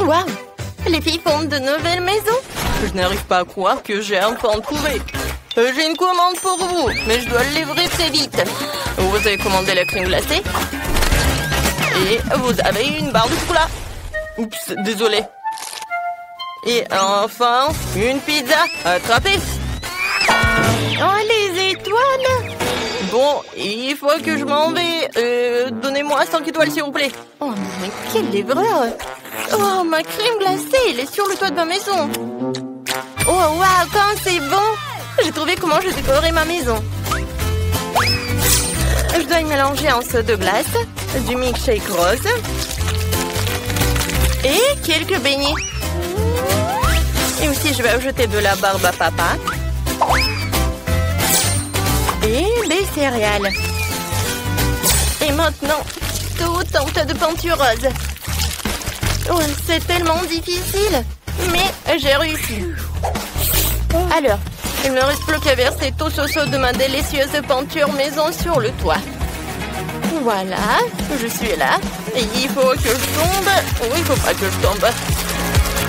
Waouh! Les filles fondent de nouvelles maisons. Je n'arrive pas à croire que j'ai enfin trouvé. J'ai une commande pour vous, mais je dois le livrer très vite. Vous avez commandé la crème glacée. Et vous avez une barre de chocolat. Oups, désolé. Et enfin, une pizza. Attrapée. Oh, les étoiles! Bon, il faut que je m'en vais. Donnez-moi 5 étoiles, s'il vous plaît. Oh, mais quel livreur! Oh, ma crème glacée, elle est sur le toit de ma maison. Oh, waouh, quand c'est bon! J'ai trouvé comment je décorerai ma maison. Je dois y mélanger un seau de glace, du milkshake rose et quelques beignets. Et aussi, je vais ajouter de la barbe à papa et des céréales. Et maintenant, tout un tas de peinture rose. Oh, c'est tellement difficile, mais j'ai réussi. Alors, il ne me reste plus qu'à verser tout ce seau de ma délicieuse peinture maison sur le toit. Voilà, je suis là. Et il faut que je tombe. Oh, il ne faut pas que je tombe.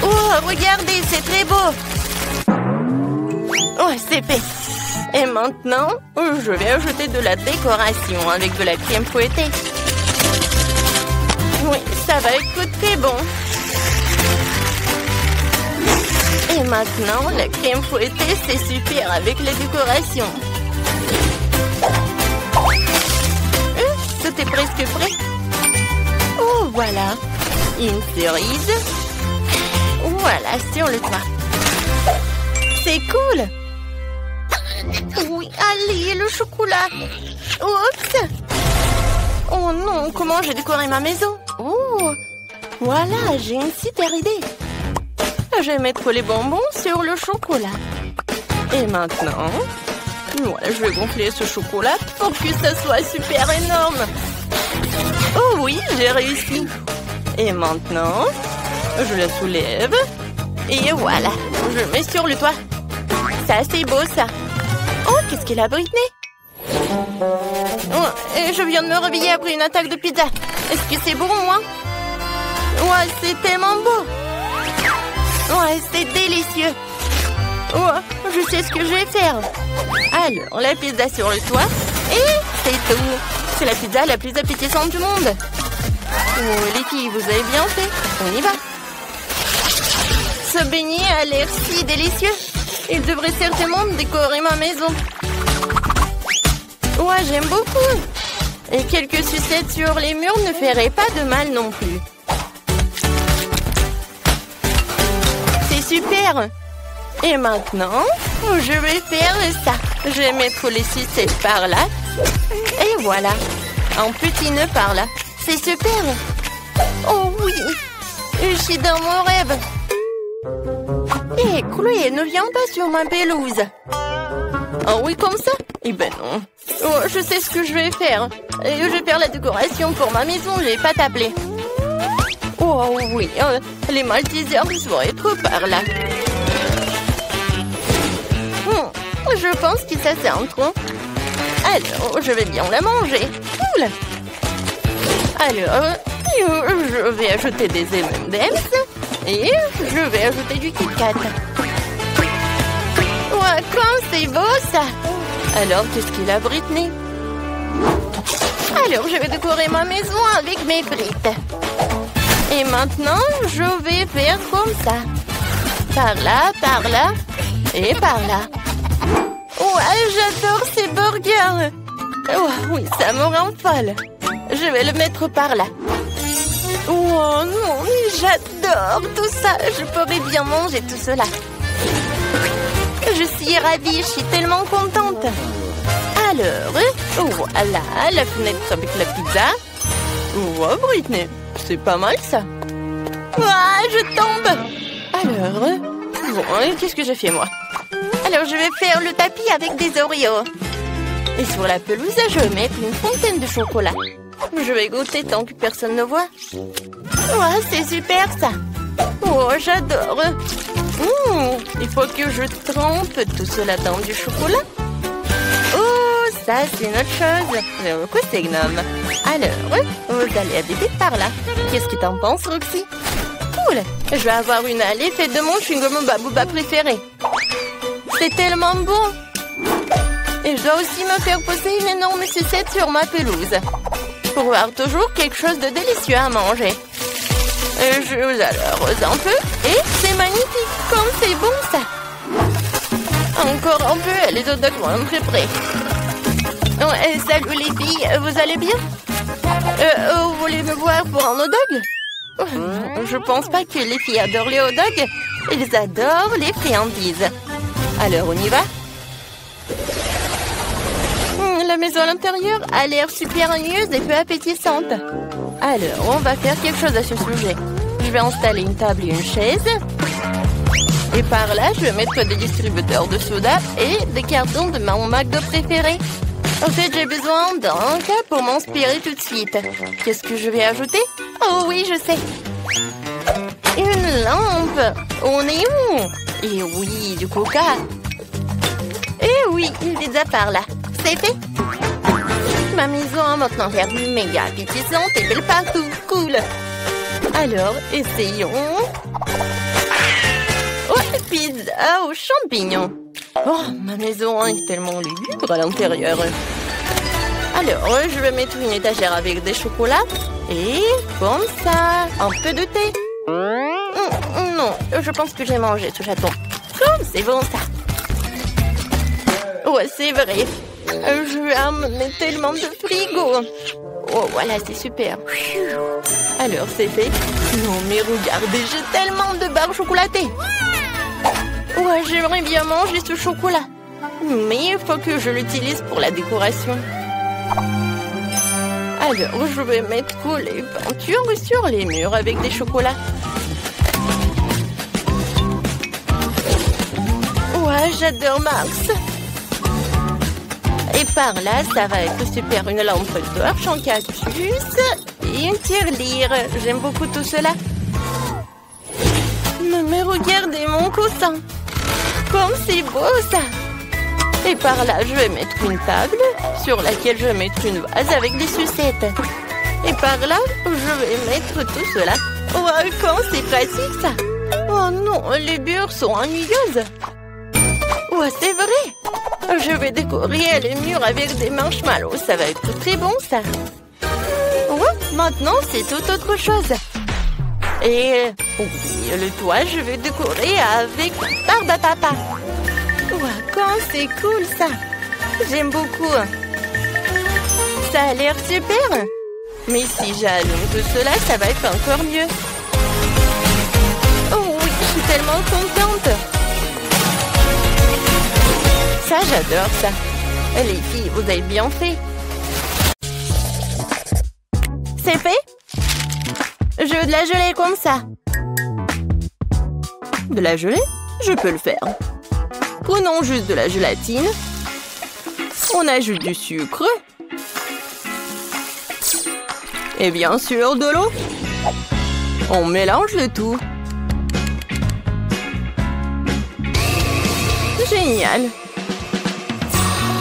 Oh, regardez, c'est très beau. Oh, c'est fait. Et maintenant, je vais ajouter de la décoration avec de la crème fouettée. Oui, ça va être très bon. Et maintenant, la crème fouettée, c'est super avec les décorations. Tout est presque prêt. Oh, voilà. Une cerise. Voilà, sur le toit. C'est cool. Oui, allez, le chocolat. Oups. Oh non, comment j'ai décoré ma maison? Oh, voilà, j'ai une super idée. Je vais mettre les bonbons sur le chocolat. Et maintenant, voilà, je vais gonfler ce chocolat pour que ça soit super énorme. Oh oui, j'ai réussi. Et maintenant, je la soulève. Et voilà, je le mets sur le toit. Ça, c'est beau, ça. Oh, qu'est-ce qu'elle a, Britney? Oh, et je viens de me réveiller après une attaque de pizza. Est-ce que c'est bon, moi? Ouais, c'est tellement beau. Ouais, c'est délicieux. Oh, je sais ce que je vais faire. Alors, la pizza sur le toit. Et c'est tout. C'est la pizza la plus appétissante du monde. Oh, les filles, vous avez bien fait. On y va. Ce beignet a l'air si délicieux. Il devrait certainement décorer ma maison. Ouais, j'aime beaucoup. Et quelques sucettes sur les murs ne feraient pas de mal non plus. C'est super. Et maintenant, je vais faire ça. Je vais mettre les sucettes par là. Et voilà. Un petit nœud par là. C'est super. Oh oui. Je suis dans mon rêve. Hé, Chloé, ne viens pas sur ma pelouse. Oh oui, comme ça? Eh ben non. Oh, je sais ce que je vais faire. Je vais faire la décoration pour ma maison, je vais pas t'appeler. Oh oui, les Maltesers vont être par là. Je pense que ça c'est un tronc. Alors, je vais bien la manger. Cool. Alors, je vais ajouter des M&M's et je vais ajouter du Kit Kat. Ouais, comme c'est beau ça. Alors, qu'est-ce qu'il a, Britney? Alors, je vais décorer ma maison avec mes briques. Et maintenant, je vais faire comme ça. Par là, et par là. Ouais, j'adore ces burgers. Oh, oui, ça me rend folle. Je vais le mettre par là. Oh non, j'adore tout ça. Je pourrais bien manger tout cela. Je suis ravie, je suis tellement contente. Alors, voilà, la fenêtre avec la pizza. Oh, Britney, c'est pas mal ça. Ah, je tombe. Alors, bon, qu'est-ce que j'ai fait moi? Alors, je vais faire le tapis avec des Oreos. Et sur la pelouse, je vais mettre une fontaine de chocolat. Je vais goûter tant que personne ne voit. Ouais, c'est super ça. Oh, j'adore. Il faut que je trempe tout cela dans du chocolat. Oh, ça, c'est une autre chose. J'aime beaucoup ces gnomes. Alors, vous allez habiter par là. Qu'est-ce que t'en penses, Roxy? cool! Je vais avoir une allée faite de mon chewing-gum Booba préféré. C'est tellement bon! Et je dois aussi me faire poser une énorme sucette sur ma pelouse. Pour avoir toujours quelque chose de délicieux à manger. Je la rose un peu. Et c'est magnifique! Comme c'est bon ça! Encore un peu, les hot dogs vont entrer prêts. Oh, salut les filles, vous allez bien? Vous voulez me voir pour un hot dog? Je pense pas que les filles adorent les hot dogs. Ils adorent les friandises. Alors, on y va? La maison à l'intérieur a l'air super ennuyeuse et peu appétissante. Alors, on va faire quelque chose à ce sujet. Je vais installer une table et une chaise. Et par là, je vais mettre des distributeurs de soda et des cartons de mon McDo préféré. En fait, j'ai besoin d'un cas pour m'inspirer tout de suite. Qu'est-ce que je vais ajouter? Oh oui, je sais. Une lampe au néon. Et oui, du coca. Et oui, une pizza par là. C'est fait. Ma maison a maintenant l'air méga appétissante et belle partout. Cool. Alors, essayons. Oh, pizza aux champignons. Oh, ma maison est tellement lugubre à l'intérieur. Alors, je vais mettre une étagère avec des chocolats. Et comme ça, un peu de thé. Non, je pense que j'ai mangé ce chaton. Oh, c'est bon ça. Ouais, c'est vrai. Je vais amener tellement de frigo. Oh, voilà, c'est super. Alors, c'est fait. Non, mais regardez, j'ai tellement de barres chocolatées. Ouais, j'aimerais bien manger ce chocolat. Mais il faut que je l'utilise pour la décoration. Alors, je vais mettre les peintures sur les murs avec des chocolats. Ouais, j'adore Max. Et par là, ça va être super. Une lampe torche en cactus et une tirelire. J'aime beaucoup tout cela. Mais regardez mon coussin. Comme c'est beau ça. Et par là, je vais mettre une table sur laquelle je vais mettre une vase avec des sucettes. Et par là, je vais mettre tout cela. Oh, comme c'est pratique ça. Oh non, les murs sont ennuyeuses. Ouais, c'est vrai. Je vais décorer les murs avec des marshmallows. Ça va être très bon ça. Ouais, maintenant, c'est tout autre chose. Et oui, le toit, je vais décorer avec barbe à papa. Wow, quand c'est cool ça. J'aime beaucoup. Ça a l'air super. Mais si j'allume tout cela, ça va être encore mieux. Oh oui, je suis tellement contente. Ça, j'adore ça. Les filles, vous avez bien fait. C'est fait? Je veux de la gelée comme ça. De la gelée? Je peux le faire. Prenons juste de la gélatine. On ajoute du sucre. Et bien sûr, de l'eau. On mélange le tout. Génial.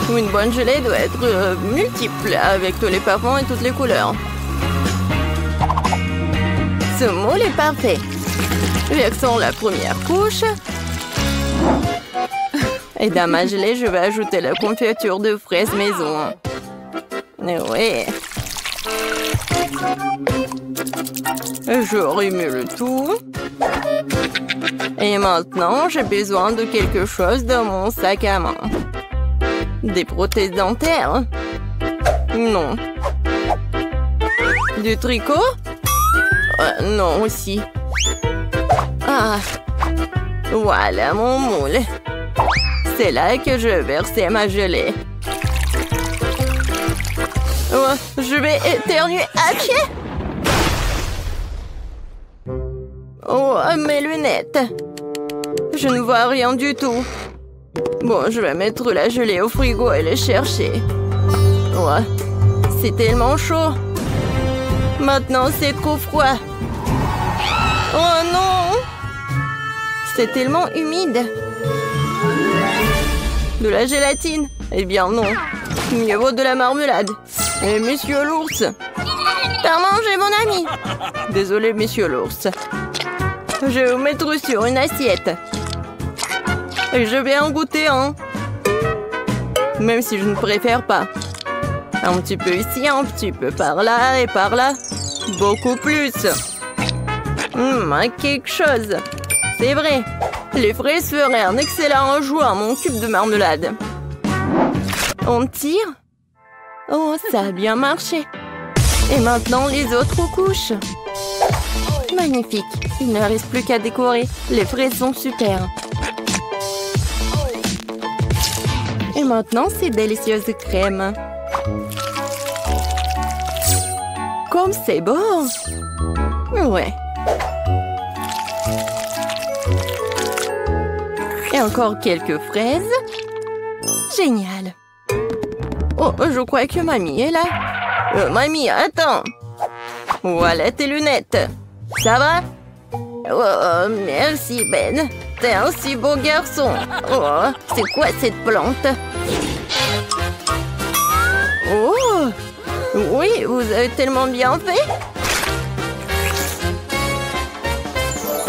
Une bonne gelée doit être multiple avec tous les parfums et toutes les couleurs. Ce moule est parfait. Versons la première couche. Et dans ma gelée, je vais ajouter la confiture de fraises maison. Oui. Je remue le tout. Et maintenant, j'ai besoin de quelque chose dans mon sac à main. Des prothèses dentaires? Non. Du tricot? Non aussi. Ah. Voilà mon moule. C'est là que je vais verser ma gelée. Oh, je vais éternuer à pied. Oh, mes lunettes. Je ne vois rien du tout. Bon, je vais mettre la gelée au frigo et les chercher. Oh, c'est tellement chaud. Maintenant, c'est trop froid. Oh non! C'est tellement humide. De la gélatine? Eh bien non. Mieux vaut de la marmelade. Et monsieur l'ours. T'as mangé mon ami? Désolé, monsieur l'ours. Je vais mettre sur une assiette. Et je vais en goûter un. Même si je ne préfère pas. Un petit peu ici, un petit peu par là et par là. Beaucoup plus. Quelque chose. C'est vrai. Les fraises feraient un excellent ajout à mon cube de marmelade. On tire. Oh, ça a bien marché. Et maintenant, les autres couches. Magnifique. Il ne reste plus qu'à décorer. Les fraises sont super. Et maintenant, ces délicieuses crèmes. Comme c'est beau. Ouais. Et encore quelques fraises. Génial. Oh, je crois que mamie est là. Mamie, attends. Voilà tes lunettes. Ça va? Oh, merci Ben. T'es un si beau garçon. Oh, c'est quoi cette plante? Oh, oui, vous avez tellement bien fait.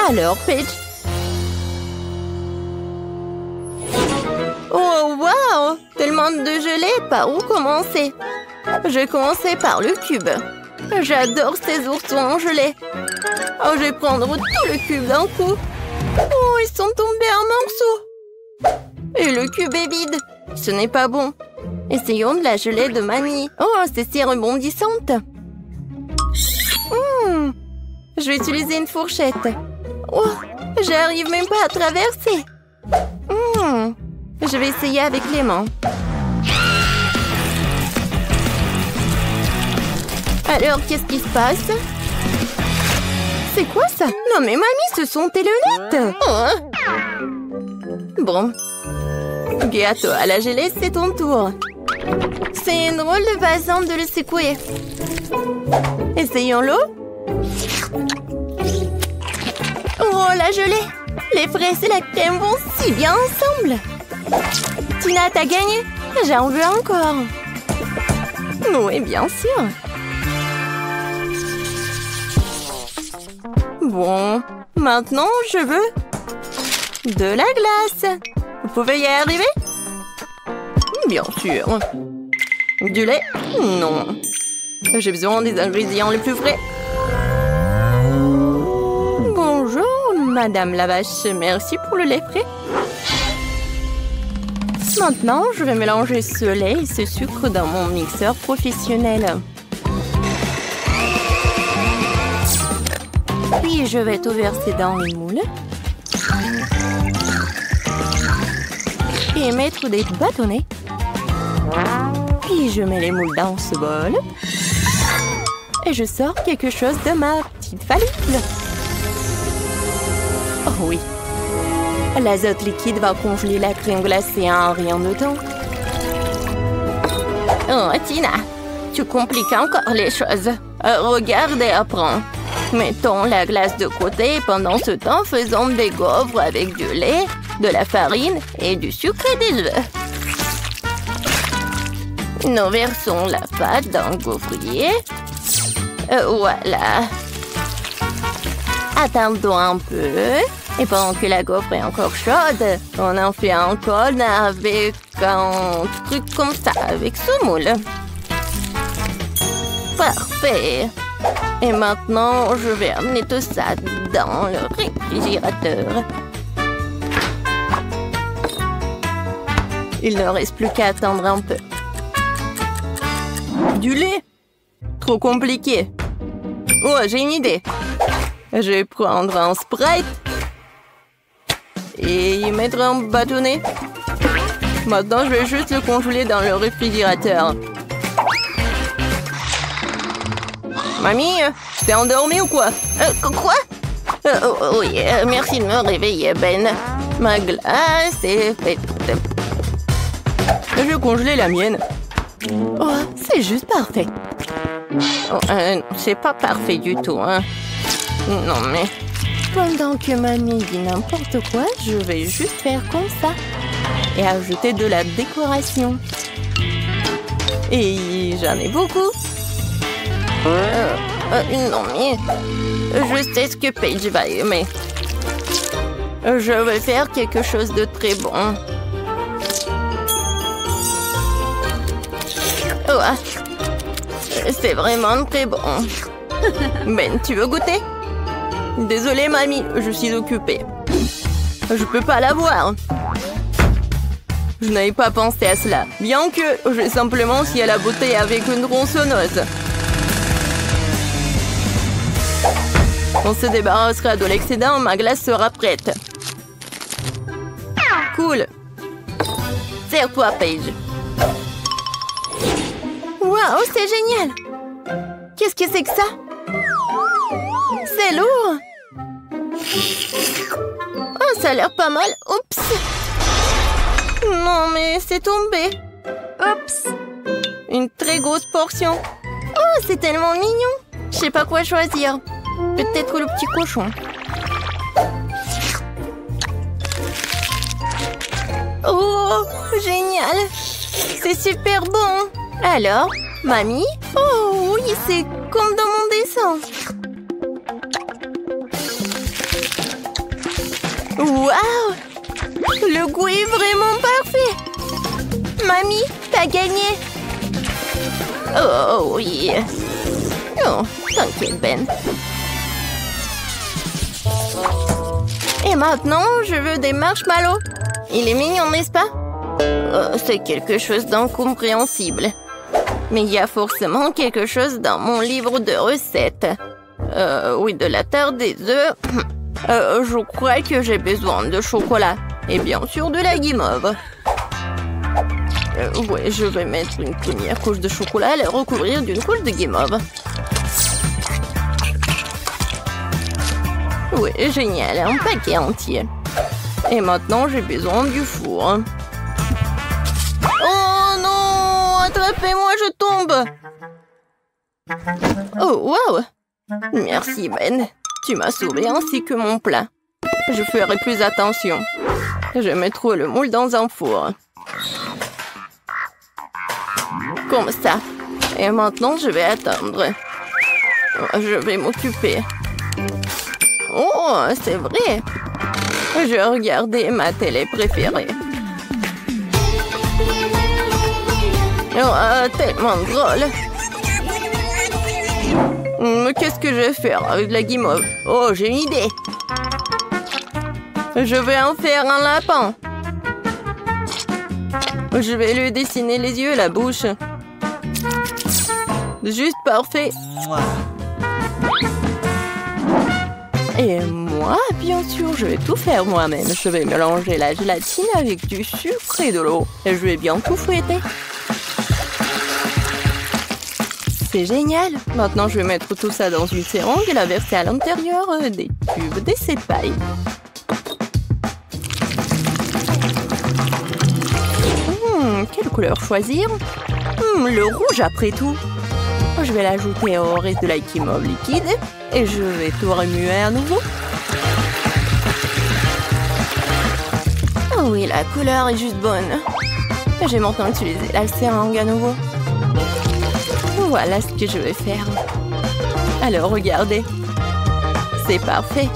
Alors, Paige. Oh, wow! Tellement de gelée, par où commencer? Je vais commencer par le cube. J'adore ces oursons en gelée. Oh, je vais prendre tout le cube d'un coup. Oh, ils sont tombés en morceaux. Et le cube est vide. Ce n'est pas bon. Essayons de la gelée de mamie. Oh, c'est si rebondissante. Je vais utiliser une fourchette. Oh, j'arrive même pas à traverser. Je vais essayer avec les mains. Alors, qu'est-ce qui se passe? C'est quoi ça? Non mais mamie, ce sont tes lunettes. Oh. Bon. Gâteau à la gelée, c'est ton tour. C'est une drôle de façon de le secouer. Essayons-le. Oh, la gelée! Les fraises et la crème vont si bien ensemble. Tina, t'as gagné. J'en veux encore. Oui, bien sûr. Bon, maintenant, je veux de la glace. Vous pouvez y arriver? Bien sûr. Du lait? Non. J'ai besoin des ingrédients les plus frais. Bonjour, Madame la vache. Merci pour le lait frais. Maintenant, je vais mélanger ce lait et ce sucre dans mon mixeur professionnel. Puis, je vais tout verser dans les moules. Et mettre des bâtonnets. Puis, je mets les moules dans ce bol. Et je sors quelque chose de ma petite valise. Oh oui. L'azote liquide va congeler la crème glacée en rien de temps. Oh, Tina, tu compliques encore les choses. Regarde et apprends. Mettons la glace de côté et pendant ce temps, faisons des gaufres avec du lait, de la farine et du sucre et des œufs. Nous versons la pâte dans le gaufrier. Voilà. Attendons un peu. Et pendant que la gaufre est encore chaude, on en fait un cône avec un truc comme ça, avec ce moule. Parfait. Et maintenant, je vais amener tout ça dans le réfrigérateur. Il ne reste plus qu'à attendre un peu. Du lait? Trop compliqué. Oh, j'ai une idée. Je vais prendre un Sprite et y mettre un bâtonnet. Maintenant, je vais juste le congeler dans le réfrigérateur. Mamie, t'es endormie ou quoi? Quoi? Oui, merci de me réveiller, Ben. Ma glace est faite. Je vais congeler la mienne. Oh, c'est juste parfait. Oh, c'est pas parfait du tout, hein. Non, mais... Pendant que mamie dit n'importe quoi, je vais juste faire comme ça. Et ajouter de la décoration. Et j'en ai beaucoup. Non, mais... Je sais ce que Paige va aimer. Je vais faire quelque chose de très bon. Oh, c'est vraiment très bon. Ben, tu veux goûter? Désolée, mamie, je suis occupée. Je peux pas l'avoir. Je n'avais pas pensé à cela. Bien que j'ai simplement scié la bouteille avec une tronçonneuse. On se débarrassera de l'excédent, ma glace sera prête. Cool. Serre-toi, Paige. Waouh, c'est génial. Qu'est-ce que c'est que ça? C'est lourd. Oh, ça a l'air pas mal. Oups. Non, mais c'est tombé. Oups. Une très grosse portion. Oh, c'est tellement mignon. Je sais pas quoi choisir. Peut-être le petit cochon. Oh, génial. C'est super bon. Alors, mamie? Oh oui, c'est comme dans mon dessin. Waouh! Le goût est vraiment parfait. Mamie, t'as gagné. Oh oui. Oh, t'inquiète, Ben. Et maintenant, je veux des marshmallows. Il est mignon, n'est-ce pas? Oh, c'est quelque chose d'incompréhensible. Mais il y a forcément quelque chose dans mon livre de recettes. Oui, de la terre des œufs. Je crois que j'ai besoin de chocolat. Et bien sûr de la guimauve. Ouais, je vais mettre une première couche de chocolat et la recouvrir d'une couche de guimauve. Oui, génial, un paquet entier. Et maintenant, j'ai besoin du four. Oh non! Attrapez-moi, je tombe! Oh, wow! Merci, Ben. Tu m'as sauvé ainsi que mon plat. Je ferai plus attention. Je mettrai le moule dans un four. Comme ça. Et maintenant, je vais attendre. Je vais m'occuper. Oh, c'est vrai. Je regardais ma télé préférée. Oh, tellement drôle. Qu'est-ce que je vais faire avec la guimauve? Oh, j'ai une idée. Je vais en faire un lapin. Je vais lui dessiner les yeux et la bouche. Juste parfait. Et moi, bien sûr, je vais tout faire moi-même. Je vais mélanger la gélatine avec du sucre et de l'eau. Et je vais bien tout fouetter. C'est génial. Maintenant, je vais mettre tout ça dans une seringue et la verser à l'intérieur des tubes d'essai-paille. Quelle couleur choisir? Le rouge après tout. Je vais l'ajouter au reste de la guimauve liquide et je vais tout remuer à nouveau. Oh oui, la couleur est juste bonne. Je vais maintenant utiliser la seringue à nouveau. Voilà ce que je vais faire. Alors, regardez. C'est parfait.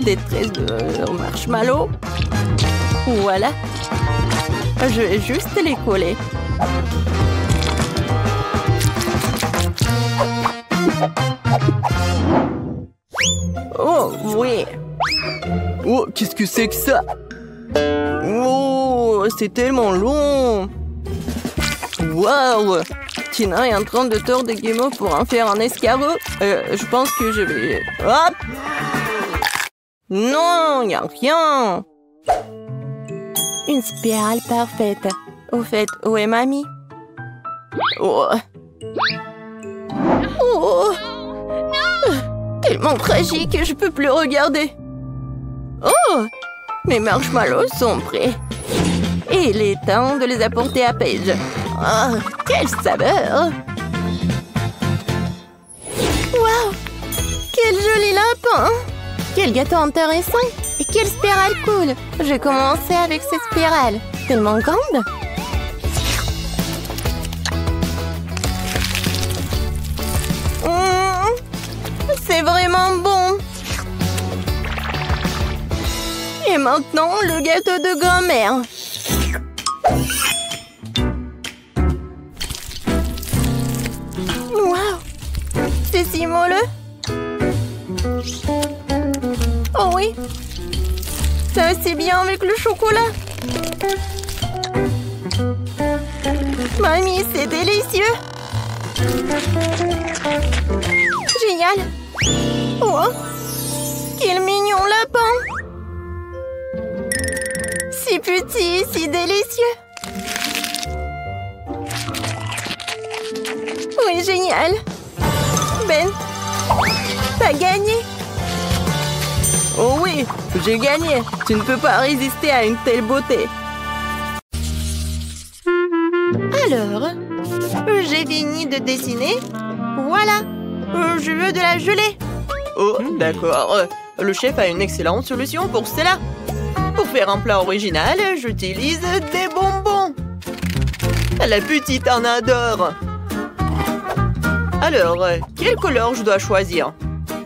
Des tresses de marshmallow. Voilà. Je vais juste les coller. Oh, oui. Oh, qu'est-ce que c'est que ça? Oh, c'est tellement long. Waouh! Tina est en train de tordre des guimauves pour en faire un escargot. Je pense que je vais... Hop! Non, il n'y a rien. Une spirale parfaite. Au fait, où est mamie? Oh. Oh. Tellement tragique, je peux plus regarder. Oh! Mes marshmallows sont prêts. Et il est temps de les apporter à Paige. Oh, quelle saveur! Waouh! Quel joli lapin! Quel gâteau intéressant! Et quelle spirale cool! Je vais commencer avec cette spirale. Tellement grande! C'est vraiment bon! Et Et maintenant, le gâteau de grand-mère. Waouh! C'est si moelleux. Oh oui! Ça va si bien avec le chocolat. Mamie, c'est délicieux. Génial. Oh, quel mignon lapin. Si petit, si délicieux. Oui, génial. Ben, t'as gagné. Oh oui, j'ai gagné. Tu ne peux pas résister à une telle beauté. Alors, j'ai fini de dessiner. Voilà, je veux de la gelée. Oh, d'accord. Le chef a une excellente solution pour cela. Pour faire un plat original, j'utilise des bonbons. La petite en adore. Alors, quelle couleur je dois choisir?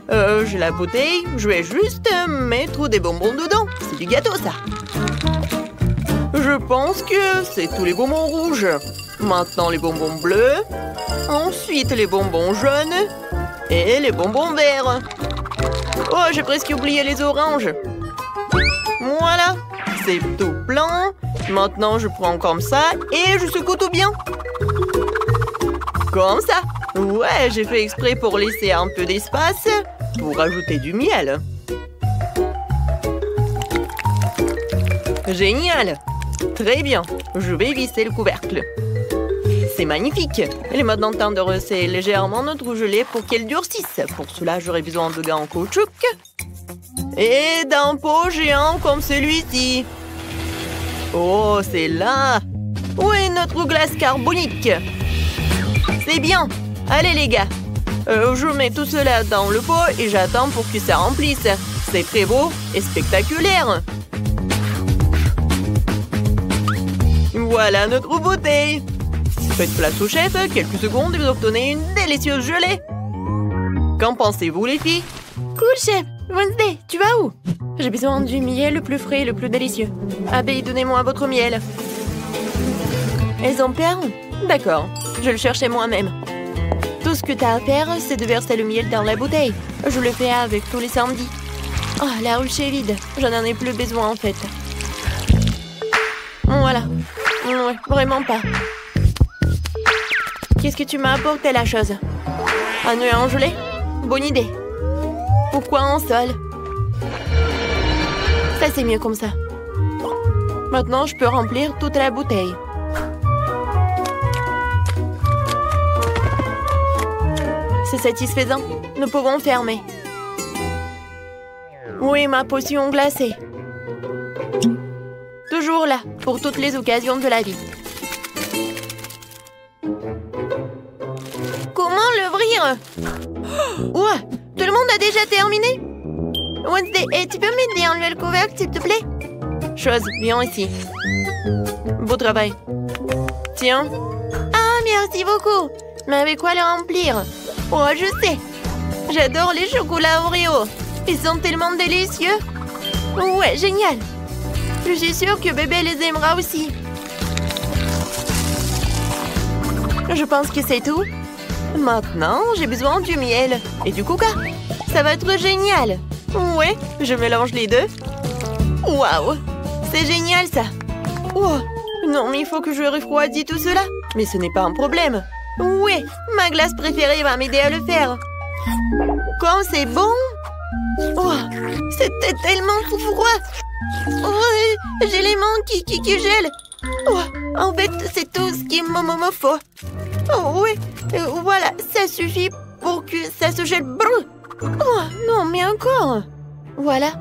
J'ai la bouteille, je vais juste mettre des bonbons dedans. C'est du gâteau, ça. Je pense que c'est tous les bonbons rouges. Maintenant, les bonbons bleus. Ensuite, les bonbons jaunes. Et les bonbons verts. Oh, j'ai presque oublié les oranges. Voilà, c'est tout plein. Maintenant, je prends comme ça et je secoue tout bien. Comme ça. Ouais, j'ai fait exprès pour laisser un peu d'espace pour ajouter du miel. Génial. Très bien. Je vais visser le couvercle. C'est magnifique. Il est maintenant temps de resserrer légèrement notre gelée pour qu'elle durcisse. Pour cela, j'aurai besoin de gants en caoutchouc et d'un pot géant comme celui-ci. Oh, c'est là. Où est notre glace carbonique? C'est bien. Allez, les gars. Je mets tout cela dans le pot et j'attends pour que ça remplisse. C'est très beau et spectaculaire. Voilà notre bouteille. Faites place au chef, quelques secondes et vous obtenez une délicieuse gelée. Qu'en pensez-vous, les filles? Cool, chef. Wednesday, tu vas où? J'ai besoin du miel le plus frais et le plus délicieux. Abeille, donnez-moi votre miel. Elles en perdent? D'accord, je le cherchais moi-même. Tout ce que t'as à faire, c'est de verser le miel dans la bouteille. Je le fais avec tous les samedis. Oh, la ruche est vide. Je n'en ai plus besoin, en fait. Voilà. Ouais, vraiment pas. Qu'est-ce que tu m'as apporté, la chose? Un œuf en gelée? Bonne idée. Pourquoi en sol? Ça, c'est mieux comme ça. Maintenant, je peux remplir toute la bouteille. C'est satisfaisant. Nous pouvons fermer. Oui, ma potion glacée. Toujours là, pour toutes les occasions de la vie. Comment l'ouvrir? Ouais, tout le monde a déjà terminé? Wednesday, tu peux m'aider à enlever le couvercle, s'il te plaît? Chose, viens ici. Beau travail. Tiens. Ah, merci beaucoup. Mais avec quoi le remplir? Oh, je sais. J'adore les chocolats Oreo. Ils sont tellement délicieux. Ouais, génial. Je suis sûre que bébé les aimera aussi. Je pense que c'est tout. Maintenant, j'ai besoin du miel et du coca. Ça va être génial. Ouais, je mélange les deux. Waouh, c'est génial ça. Oh, non, mais il faut que je refroidisse tout cela. Mais ce n'est pas un problème. Ouais, ma glace préférée va m'aider à le faire. Quand c'est bon. Oh, c'était tellement froid. Oh, j'ai les mains qui gèlent. Oh, en fait, c'est tout ce qu'il me faut. Oh, oui, voilà, ça suffit pour que ça se gèle. Oh, non, mais encore. Voilà.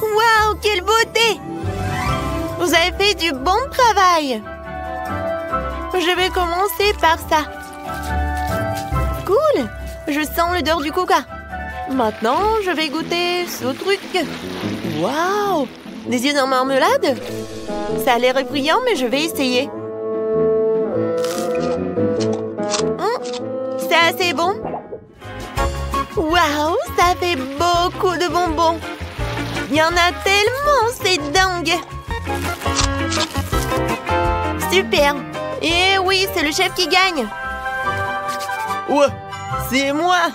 Waouh, quelle beauté! Vous avez fait du bon travail. Je vais commencer par ça. Cool! Je sens l'odeur du coca. Maintenant, je vais goûter ce truc. Waouh! Des yeux en marmelade? Ça a l'air effrayant, mais je vais essayer. C'est assez bon. Waouh! Ça fait beaucoup de bonbons. Il y en a tellement, c'est dingue. Super. Et oui, c'est le chef qui gagne. Ouais, c'est moi.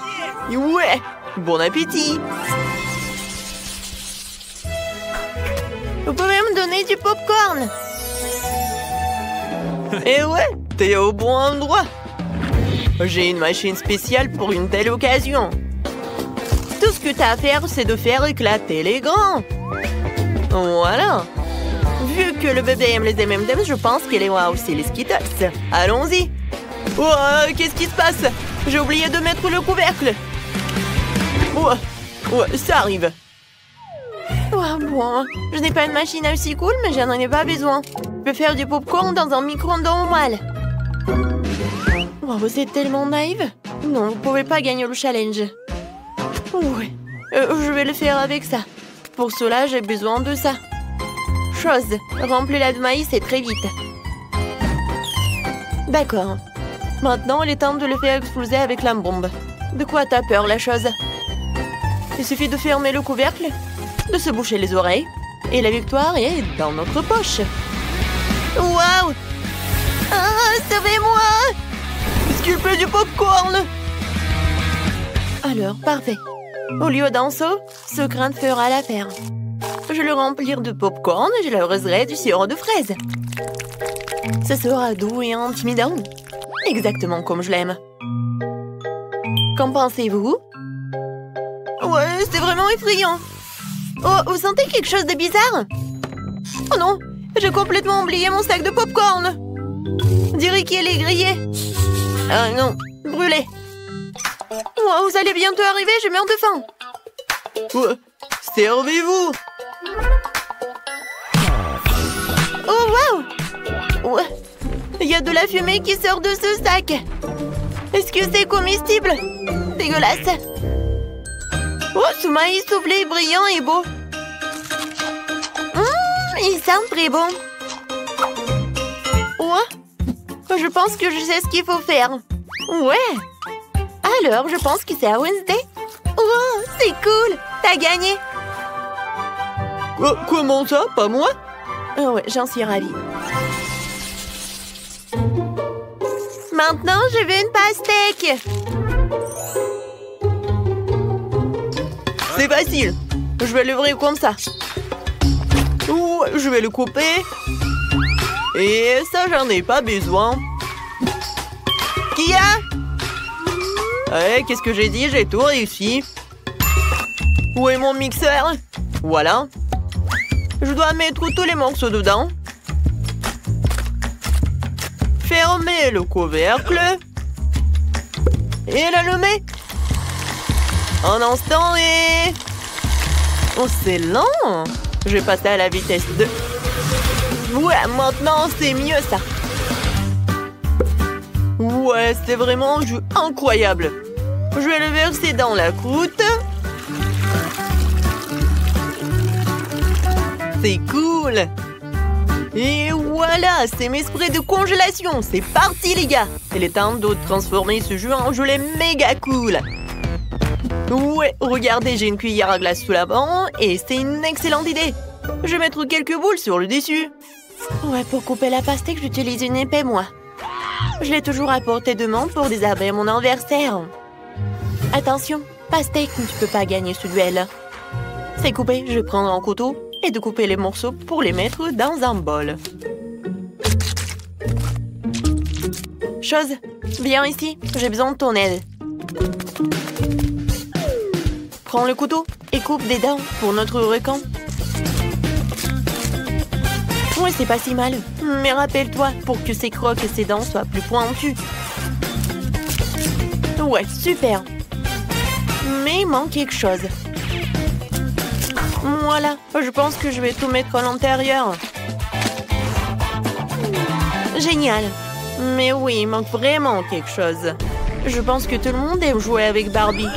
Ouais, bon appétit. Vous pouvez me donner du popcorn? Et ouais, t'es au bon endroit. J'ai une machine spéciale pour une telle occasion. Tout ce que t'as à faire, c'est de faire éclater les grands. Voilà. Vu que le bébé aime les M&M's, je pense qu'il aimera aussi les Skittles. Allons-y. Oh, qu'est-ce qui se passe? J'ai oublié de mettre le couvercle. Ouais, ça arrive. Oh, bon, je n'ai pas une machine aussi cool, mais j'en ai pas besoin. Je peux faire du popcorn dans un micro-ondes normal. Wow, c'est tellement naïf. Non, vous pouvez pas gagner le challenge. Ouais, je vais le faire avec ça. Pour cela, j'ai besoin de ça. Chose, remplis-la de maïs et très vite. D'accord. Maintenant, il est temps de le faire exploser avec la bombe. De quoi t'as peur, la chose? Il suffit de fermer le couvercle, de se boucher les oreilles, et la victoire est dans notre poche. Waouh! Ah, sauvez-moi! Est-ce qu'il plaît du popcorn? Alors, parfait. Au lieu d'un seau, ce grain fera l'affaire. Je le remplir de popcorn et je l'arroserai du sirop de fraise. Ce sera doux et intimidant. Exactement comme je l'aime. Qu'en pensez-vous? Ouais, c'est vraiment effrayant. Oh, vous sentez quelque chose de bizarre? Oh non, j'ai complètement oublié mon sac de popcorn. On dirait qu'il est grillé. Ah non, brûlé. Oh, vous allez bientôt arriver, je meurs de faim. Ouais, servez-vous. Oh, waouh! Ouais, il y a de la fumée qui sort de ce sac. Est-ce que c'est comestible? Dégueulasse. Oh, ce maïs soufflé brillant et beau. Il sent très bon. Ouais, je pense que je sais ce qu'il faut faire. Ouais. Alors, je pense que c'est à Wednesday. Oh, c'est cool. T'as gagné. Comment ça? Pas moi? Oh ouais, j'en suis ravie. Maintenant, je veux une pastèque. C'est facile. Je vais l'ouvrir comme ça. Ouh, je vais le couper. Et ça, j'en ai pas besoin. Qui a? Qu'est-ce que j'ai dit? J'ai tout réussi. Où est mon mixeur? Voilà. Je dois mettre tous les morceaux dedans. Fermer le couvercle. Et l'allumer. Un instant et... Oh, c'est lent. Je vais passer à la vitesse 2. Ouais, maintenant, c'est mieux, ça. Ouais, c'est vraiment un jus incroyable. Je vais le verser dans la croûte. C'est cool. Et voilà, c'est mes sprays de congélation. C'est parti, les gars. Il est temps de transformer ce jus en gelée méga cool. Ouais, regardez, j'ai une cuillère à glace sous la banc et c'est une excellente idée. Je vais mettre quelques boules sur le dessus. Ouais, pour couper la pastèque, j'utilise une épée, moi. Je l'ai toujours à portée de main pour désarmer mon adversaire. Attention, pastèque, tu peux pas gagner ce duel. C'est coupé, je vais prendre un couteau et de couper les morceaux pour les mettre dans un bol. Chose, viens ici, j'ai besoin de ton aide. Prends le couteau et coupe des dents pour notre requin. Ouais, c'est pas si mal. Mais rappelle-toi, pour que ses crocs et ses dents soient plus pointues. Ouais, super. Mais il manque quelque chose. Voilà, je pense que je vais tout mettre à l'intérieur. Génial. Mais oui, il manque vraiment quelque chose. Je pense que tout le monde aime jouer avec Barbie.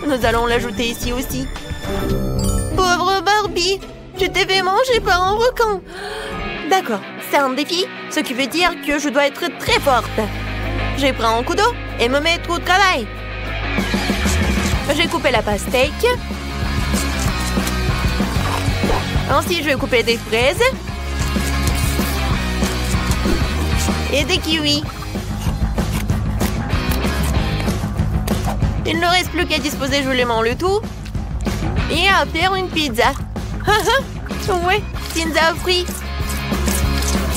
Nous allons l'ajouter ici aussi. Pauvre Barbie, tu t'es fait manger par un requin. D'accord, c'est un défi, ce qui veut dire que je dois être très forte. Je prends un couteau et me mettre au travail. J'ai coupé la pastèque. Ensuite, je vais couper des fraises. Et des kiwis. Il ne reste plus qu'à disposer joliment le tout. Et à faire une pizza. Ouais, pizza aux fruits.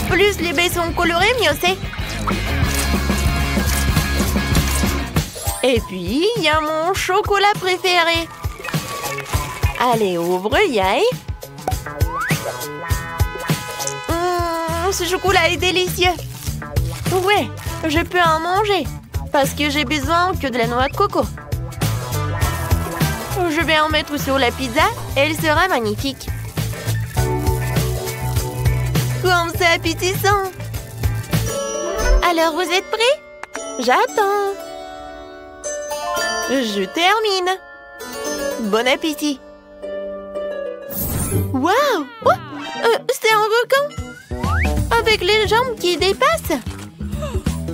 Plus les baies sont colorées, mieux c'est. Et puis, il y a mon chocolat préféré. Allez, ouvre, yaï. Ce chocolat est délicieux. Ouais, je peux en manger. Parce que j'ai besoin que de la noix de coco. Je vais en mettre sur la pizza et elle sera magnifique. Comme c'est appétissant. Alors, vous êtes prêts? J'attends. Je termine. Bon appétit. Waouh! Oh, c'est un requin. Avec les jambes qui dépassent.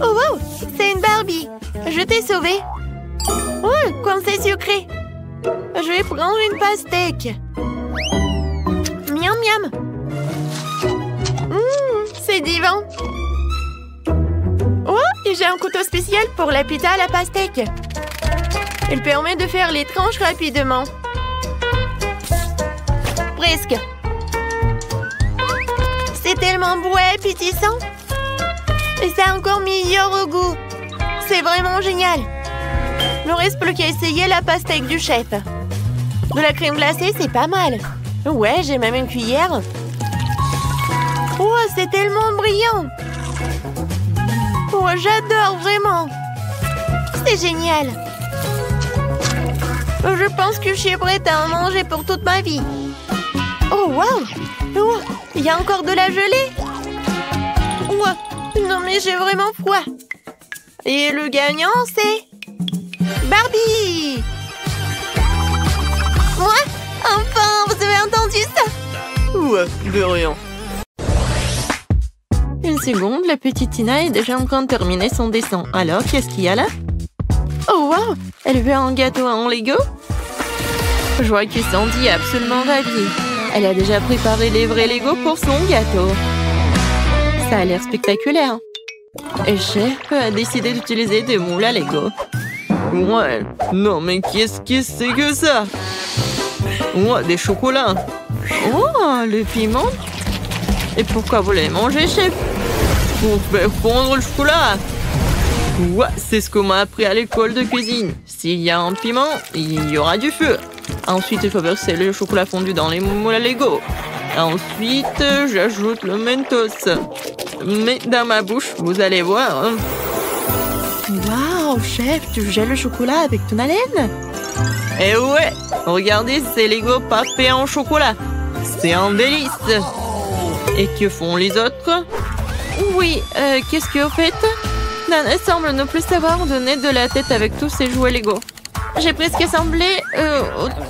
Oh wow! C'est une Barbie. Je t'ai sauvée. Oh, comme c'est sucré. Je vais prendre une pastèque. Miam miam. C'est divin. Oh, et j'ai un couteau spécial pour la pizza à la pastèque. Il permet de faire les tranches rapidement. Presque. C'est tellement beau et appétissant. Et c'est encore meilleur au goût. C'est vraiment génial. Il ne reste plus qu'à essayer la pastèque du chef. De la crème glacée, c'est pas mal. Ouais, j'ai même une cuillère. Oh, c'est tellement brillant. Oh, j'adore vraiment. C'est génial. Je pense que je suis prête à en manger pour toute ma vie. Oh, wow! Oh, il y a encore de la gelée. Oh, non, mais j'ai vraiment froid. Et le gagnant, c'est... Barbie! Moi? Enfin, vous avez entendu ça? Ouais, de rien. Une seconde, la petite Tina est déjà en train de terminer son dessin. Alors, qu'est-ce qu'il y a là? Oh, wow! Elle veut un gâteau en Lego? Je vois que Sandy est absolument ravie. Elle a déjà préparé les vrais Lego pour son gâteau. Ça a l'air spectaculaire. Et Chef a décidé d'utiliser des moules à Lego. Ouais, non mais qu'est-ce que c'est que ça? Ouais, des chocolats. Oh, le piment. Et pourquoi vous l'avez mangé, Chef? Pour faire fondre le chocolat. Ouais, c'est ce qu'on m'a appris à l'école de cuisine. S'il y a un piment, il y aura du feu. Ensuite, il faut verser le chocolat fondu dans les moules à Lego. Ensuite, j'ajoute le Mentos. Mais dans ma bouche, vous allez voir. Waouh, Chef, tu gèles le chocolat avec ton haleine? Eh ouais, regardez, c'est Lego papé en chocolat. C'est un délice. Et que font les autres? Oui, qu'est-ce que vous faites? Nana semble ne plus savoir donner de la tête avec tous ses jouets Lego. J'ai presque assemblé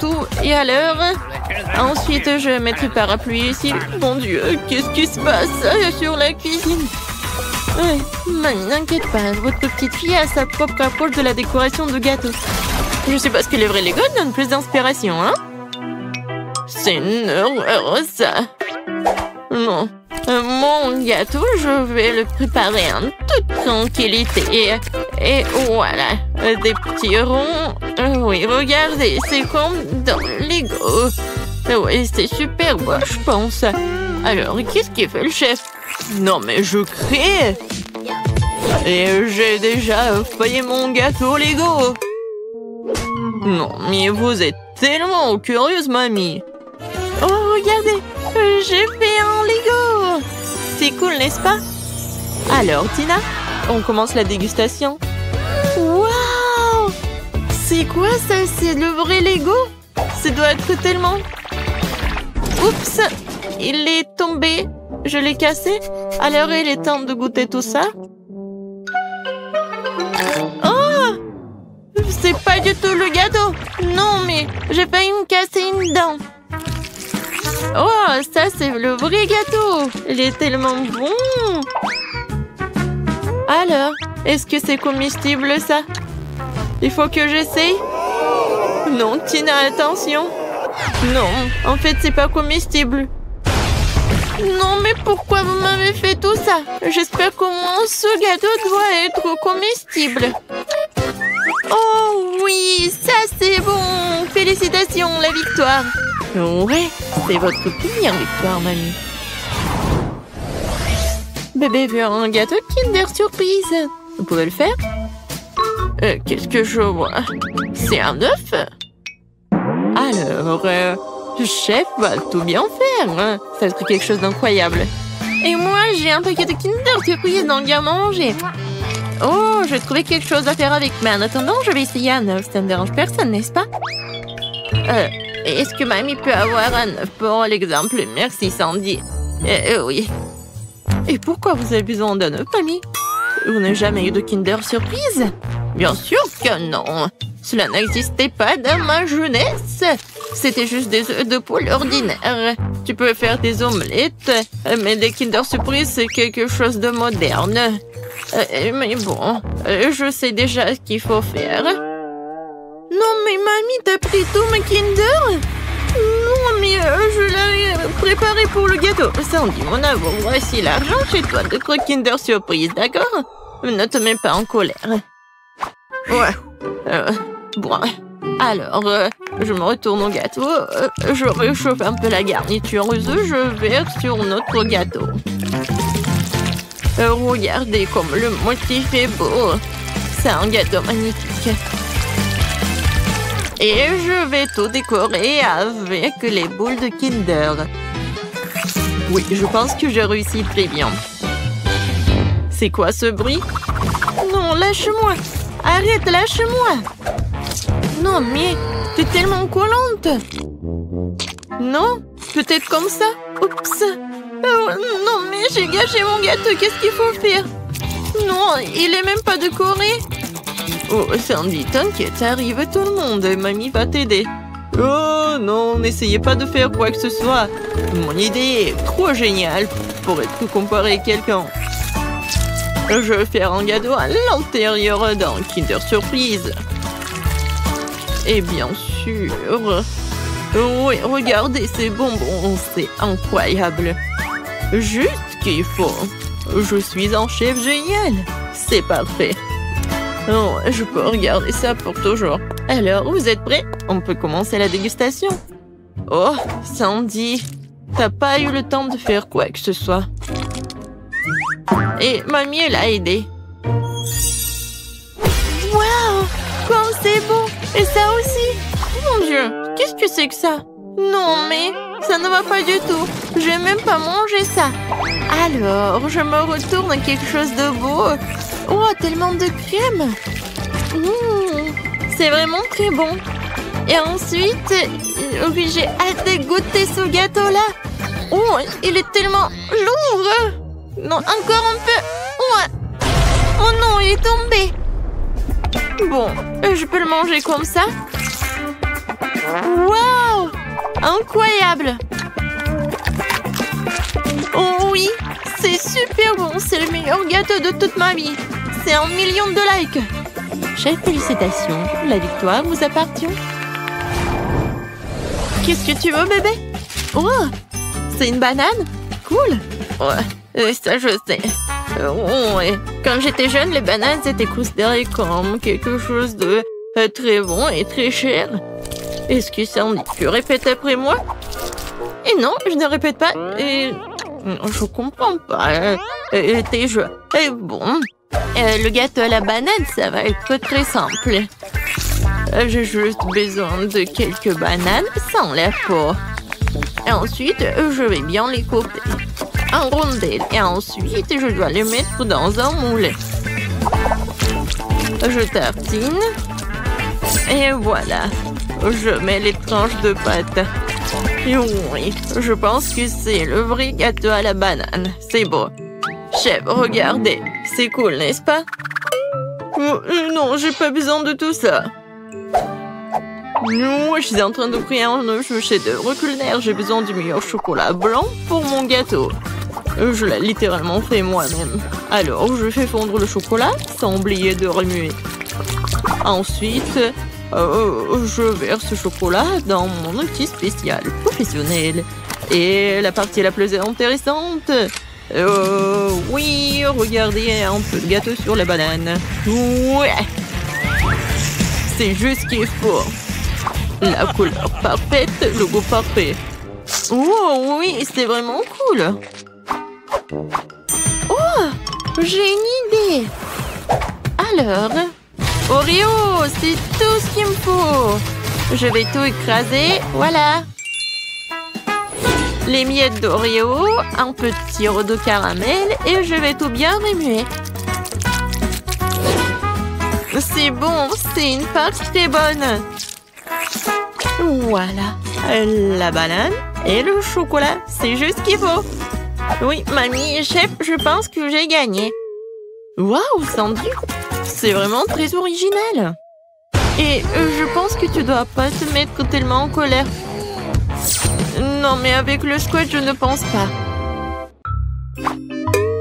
tout et à l'heure. Ensuite, je mettrai parapluie ici. Mon Dieu, qu'est-ce qui se passe sur la cuisine? N'inquiète pas, votre petite fille a sa propre approche de la décoration de gâteau. Je sais pas ce que les vrais Lego donnent plus d'inspiration, hein? C'est une horreur, ça. Non. Mon gâteau, je vais le préparer en toute tranquillité. Et voilà, des petits ronds. Oui, regardez, c'est comme dans Lego. Oui, c'est super beau, je pense. Alors, qu'est-ce qu'il fait le chef? Non, mais je crée. Et j'ai déjà failli mon gâteau Lego. Non, mais vous êtes tellement curieuse, mamie. Oh, regardez, j'ai fait un Lego. C'est cool, n'est-ce pas? Alors, Tina, on commence la dégustation. Waouh! C'est quoi ça? C'est le vrai Lego? Ça doit être tellement... Oups! Il est tombé. Je l'ai cassé. Alors, il est temps de goûter tout ça. Oh! C'est pas du tout le gâteau. Non, mais j'ai failli me casser une dent. Oh, ça, c'est le vrai gâteau. Il est tellement bon. Alors, est-ce que c'est comestible, ça? Il faut que j'essaye. Non, Tina, attention. Non, en fait, c'est pas comestible. Non, mais pourquoi vous m'avez fait tout ça? J'espère qu'au moins ce gâteau doit être comestible. Oh oui, ça c'est bon. Félicitations, la victoire. Ouais, c'est votre première victoire, mamie. Bébé veut un gâteau Kinder Surprise. Vous pouvez le faire? Qu'est-ce que je vois? C'est un œuf? Alors, chef va tout bien faire. Hein. Ça serait quelque chose d'incroyable. Et moi, j'ai un paquet de Kinder Surprise dans le garde-manger. Oh, j'ai trouvé quelque chose à faire avec. Mais en attendant, je vais essayer un œuf. Ça ne dérange personne, n'est-ce pas? Est-ce que mamie peut avoir un œuf pour l'exemple? Merci, Sandy. Oui. Et pourquoi vous avez besoin d'un œuf, mamie? Vous n'avez jamais eu de Kinder Surprise? Bien sûr que non. Cela n'existait pas dans ma jeunesse. C'était juste des œufs de poule ordinaires. Tu peux faire des omelettes, mais des Kinder Surprise, c'est quelque chose de moderne. Mais bon, je sais déjà ce qu'il faut faire. Non, mais mamie, t'as pris tout mes Kinder? Non, mais je l'avais préparé pour le gâteau. Sandy, mon amour, voici l'argent chez toi de Kinder Surprise, d'accord? Ne te mets pas en colère. Ouais. Bon, alors, je me retourne au gâteau. Je réchauffe un peu la garniture. Je verse sur notre gâteau. Regardez comme le motif est beau. C'est un gâteau magnifique. Et je vais tout décorer avec les boules de Kinder. Oui, je pense que j'ai réussi très bien. C'est quoi ce bruit? Non, lâche-moi. Arrête, lâche-moi. Non, mais t'es tellement collante. Non? Peut-être comme ça? Oups. Oh, non, mais j'ai gâché mon gâteau. Qu'est-ce qu'il faut faire? Non, il est même pas décoré. Oh, Sandy, t'inquiète, arrive tout le monde. Mamie va t'aider. Oh non, n'essayez pas de faire quoi que ce soit. Mon idée est trop géniale pour être comparée à quelqu'un. Je vais faire un gâteau à l'intérieur d'un Kinder Surprise. Et bien sûr... Oui, regardez ces bonbons, c'est incroyable. Juste ce qu'il faut. Je suis un chef génial. C'est parfait. Oh, je peux regarder ça pour toujours. Alors, vous êtes prêts? On peut commencer la dégustation. Oh, Sandy, t'as pas eu le temps de faire quoi que ce soit. Et mamie, elle a aidé. Waouh! Comme c'est beau! Et ça aussi! Mon Dieu, qu'est-ce que c'est que ça? Non, mais ça ne va pas du tout. Je vais même pas manger ça. Alors, je me retourne à quelque chose de beau. Oh, tellement de crème! C'est vraiment très bon. Et ensuite, oui, j'ai hâte de goûter ce gâteau-là. Oh, il est tellement lourd! Non, encore un peu. Ouais. Oh non, il est tombé. Bon, je peux le manger comme ça. Waouh! Incroyable! Oh oui, c'est super bon. C'est le meilleur gâteau de toute ma vie. C'est 1 million de likes. Chef, félicitations. La victoire vous appartient. Qu'est-ce que tu veux, bébé? Oh, c'est une banane? Cool. Ouais, ça je sais. Ouais. Quand j'étais jeune, les bananes étaient considérées comme quelque chose de très bon et très cher. Est-ce que Sandy, tu répètes après moi? Et non, je ne répète pas. Et... je comprends pas. Tes jeux. Et bon, le gâteau à la banane, ça va être très simple. J'ai juste besoin de quelques bananes sans la peau. Et ensuite, je vais bien les couper en rondelles. Et ensuite, je dois les mettre dans un moule. Je tartine. Et voilà. Je mets les tranches de pâte. Et oui, je pense que c'est le vrai gâteau à la banane. C'est beau. Chef, regardez. C'est cool, n'est-ce pas? Non, j'ai pas besoin de tout ça. Non, je suis en train de créer un œuf chef-d'œuvre culinaire. J'ai besoin du meilleur chocolat blanc pour mon gâteau. Je l'ai littéralement fait moi-même. Alors, je fais fondre le chocolat sans oublier de remuer. Ensuite, je verse ce chocolat dans mon outil spécial professionnel. Et la partie la plus intéressante. Oh, oui, regardez un peu de gâteau sur la banane. Ouais. C'est juste ce qu'il faut. La couleur parfaite, le goût parfait. Oh oui, c'est vraiment cool. Oh, j'ai une idée. Alors, Oreo, c'est tout ce qu'il me faut. Je vais tout écraser, voilà. Les miettes d'Oreo, un peu de sirop de caramel et je vais tout bien remuer. C'est bon, c'est une pâte très bonne. Voilà, la banane et le chocolat, c'est juste ce qu'il faut. Oui, mamie, chef, je pense que j'ai gagné. Waouh, Sandy, c'est vraiment très original. Et je pense que tu dois pas te mettre tellement en colère. Non, mais avec le squat, je ne pense pas.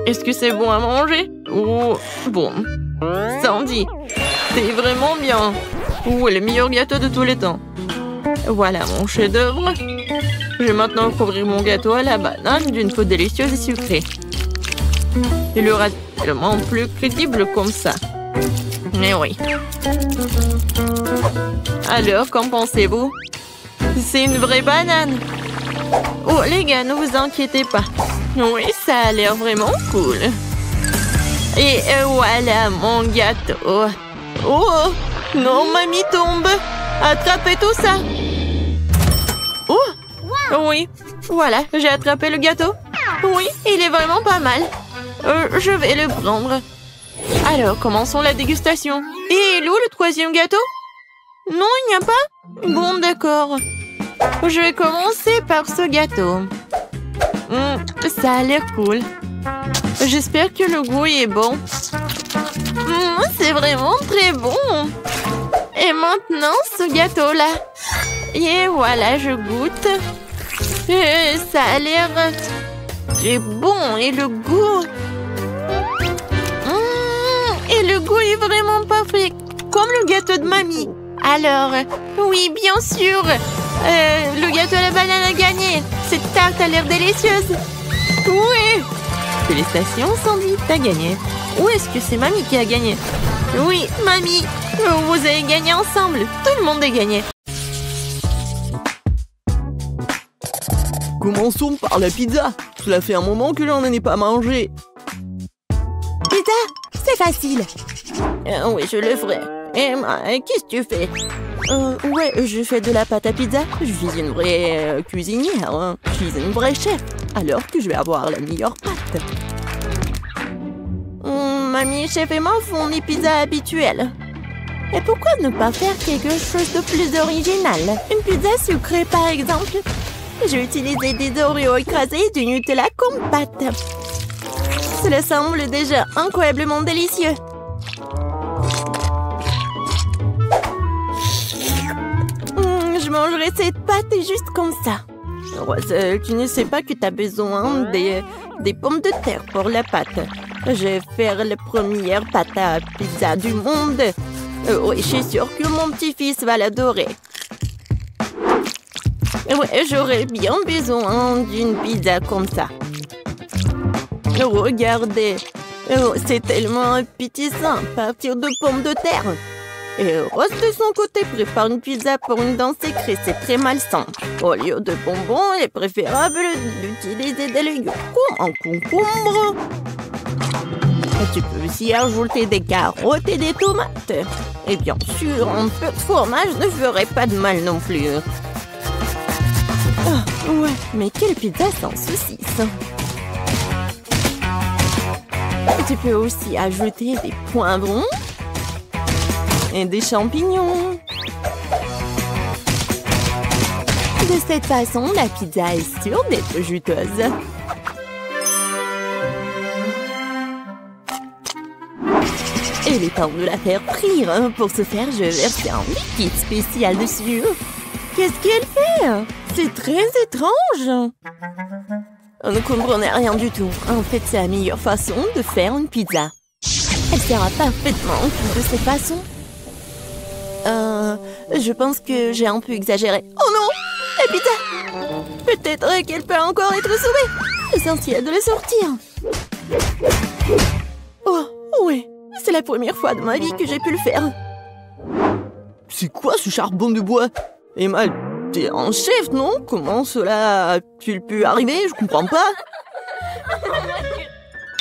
Est-ce que c'est bon à manger? Oh, bon. Sandy, c'est vraiment bien. Oh, le meilleur gâteau de tous les temps. Voilà mon chef-d'œuvre. Je vais maintenant couvrir mon gâteau à la banane d'une peau délicieuse et sucrée. Il aura tellement plus crédible comme ça. Mais oui. Alors, qu'en pensez-vous? C'est une vraie banane. Oh, les gars, ne vous inquiétez pas. Oui, ça a l'air vraiment cool. Et voilà mon gâteau. Oh, non, mamie tombe. Attrapez tout ça. Oh, oui, voilà, j'ai attrapé le gâteau. Oui, il est vraiment pas mal. Je vais le prendre. Alors, commençons la dégustation. Et il est où le troisième gâteau? Non, il n'y a pas? Bon, d'accord. Je vais commencer par ce gâteau. Ça a l'air cool. J'espère que le goût est bon. C'est vraiment très bon. Et maintenant, ce gâteau-là. Et voilà, je goûte. Et ça a l'air très bon. Et le goût... Et le goût est vraiment parfait. Comme le gâteau de mamie. Alors, oui, bien sûr. Le gâteau à la banane a gagné. Cette tarte a l'air délicieuse. Oui. Félicitations, Sandy, t'as gagné. Ou est-ce que c'est mamie qui a gagné? Oui, mamie. Vous avez gagné ensemble. Tout le monde a gagné. Commençons par la pizza. Cela fait un moment que je n'en ai pas mangé. Pizza, c'est facile. Oui, je le ferai. Emma, qu'est-ce que tu fais? Ouais, je fais de la pâte à pizza. Je suis une vraie cuisinière. Hein. Je suis une vraie chef. Alors que je vais avoir la meilleure pâte. Mamie, chef et moi font des pizzas habituelles. Et pourquoi ne pas faire quelque chose de plus original? Une pizza sucrée, par exemple. J'ai utilisé des Oreos écrasés et du Nutella comme pâte. Cela semble déjà incroyablement délicieux. Je mangerai cette pâte juste comme ça. Roselle, tu ne sais pas que tu as besoin des pommes de terre pour la pâte. Je vais faire la première pâte à pizza du monde. Oui, je suis sûre que mon petit-fils va l'adorer. Ouais, j'aurais bien besoin d'une pizza comme ça. Regardez, c'est tellement appétissant à partir de pommes de terre. Et Rose, de son côté, prépare une pizza pour une dent secrète. C'est très malsain. Au lieu de bonbons, il est préférable d'utiliser des légumes comme un concombre. Et tu peux aussi ajouter des carottes et des tomates. Et bien sûr, un peu de fromage ne ferait pas de mal non plus. Ah, ouais, mais quelle pizza sans saucisse! Et tu peux aussi ajouter des poivrons et des champignons. De cette façon, la pizza est sûre d'être juteuse. Il est temps de la faire frire. Pour ce faire, je verse un liquide spécial dessus. Qu'est-ce qu'elle fait? C'est très étrange. On ne comprenait rien du tout. En fait, c'est la meilleure façon de faire une pizza. Elle sera parfaitement cuite de cette façon. Je pense que j'ai un peu exagéré. Oh non! La pizza! Peut-être qu'elle peut encore être sauvée. Essentiel de la sortir. Oh, oui. C'est la première fois de ma vie que j'ai pu le faire. C'est quoi ce charbon de bois? Emma, t'es un chef, non? Comment cela a-t-il pu arriver? Je comprends pas.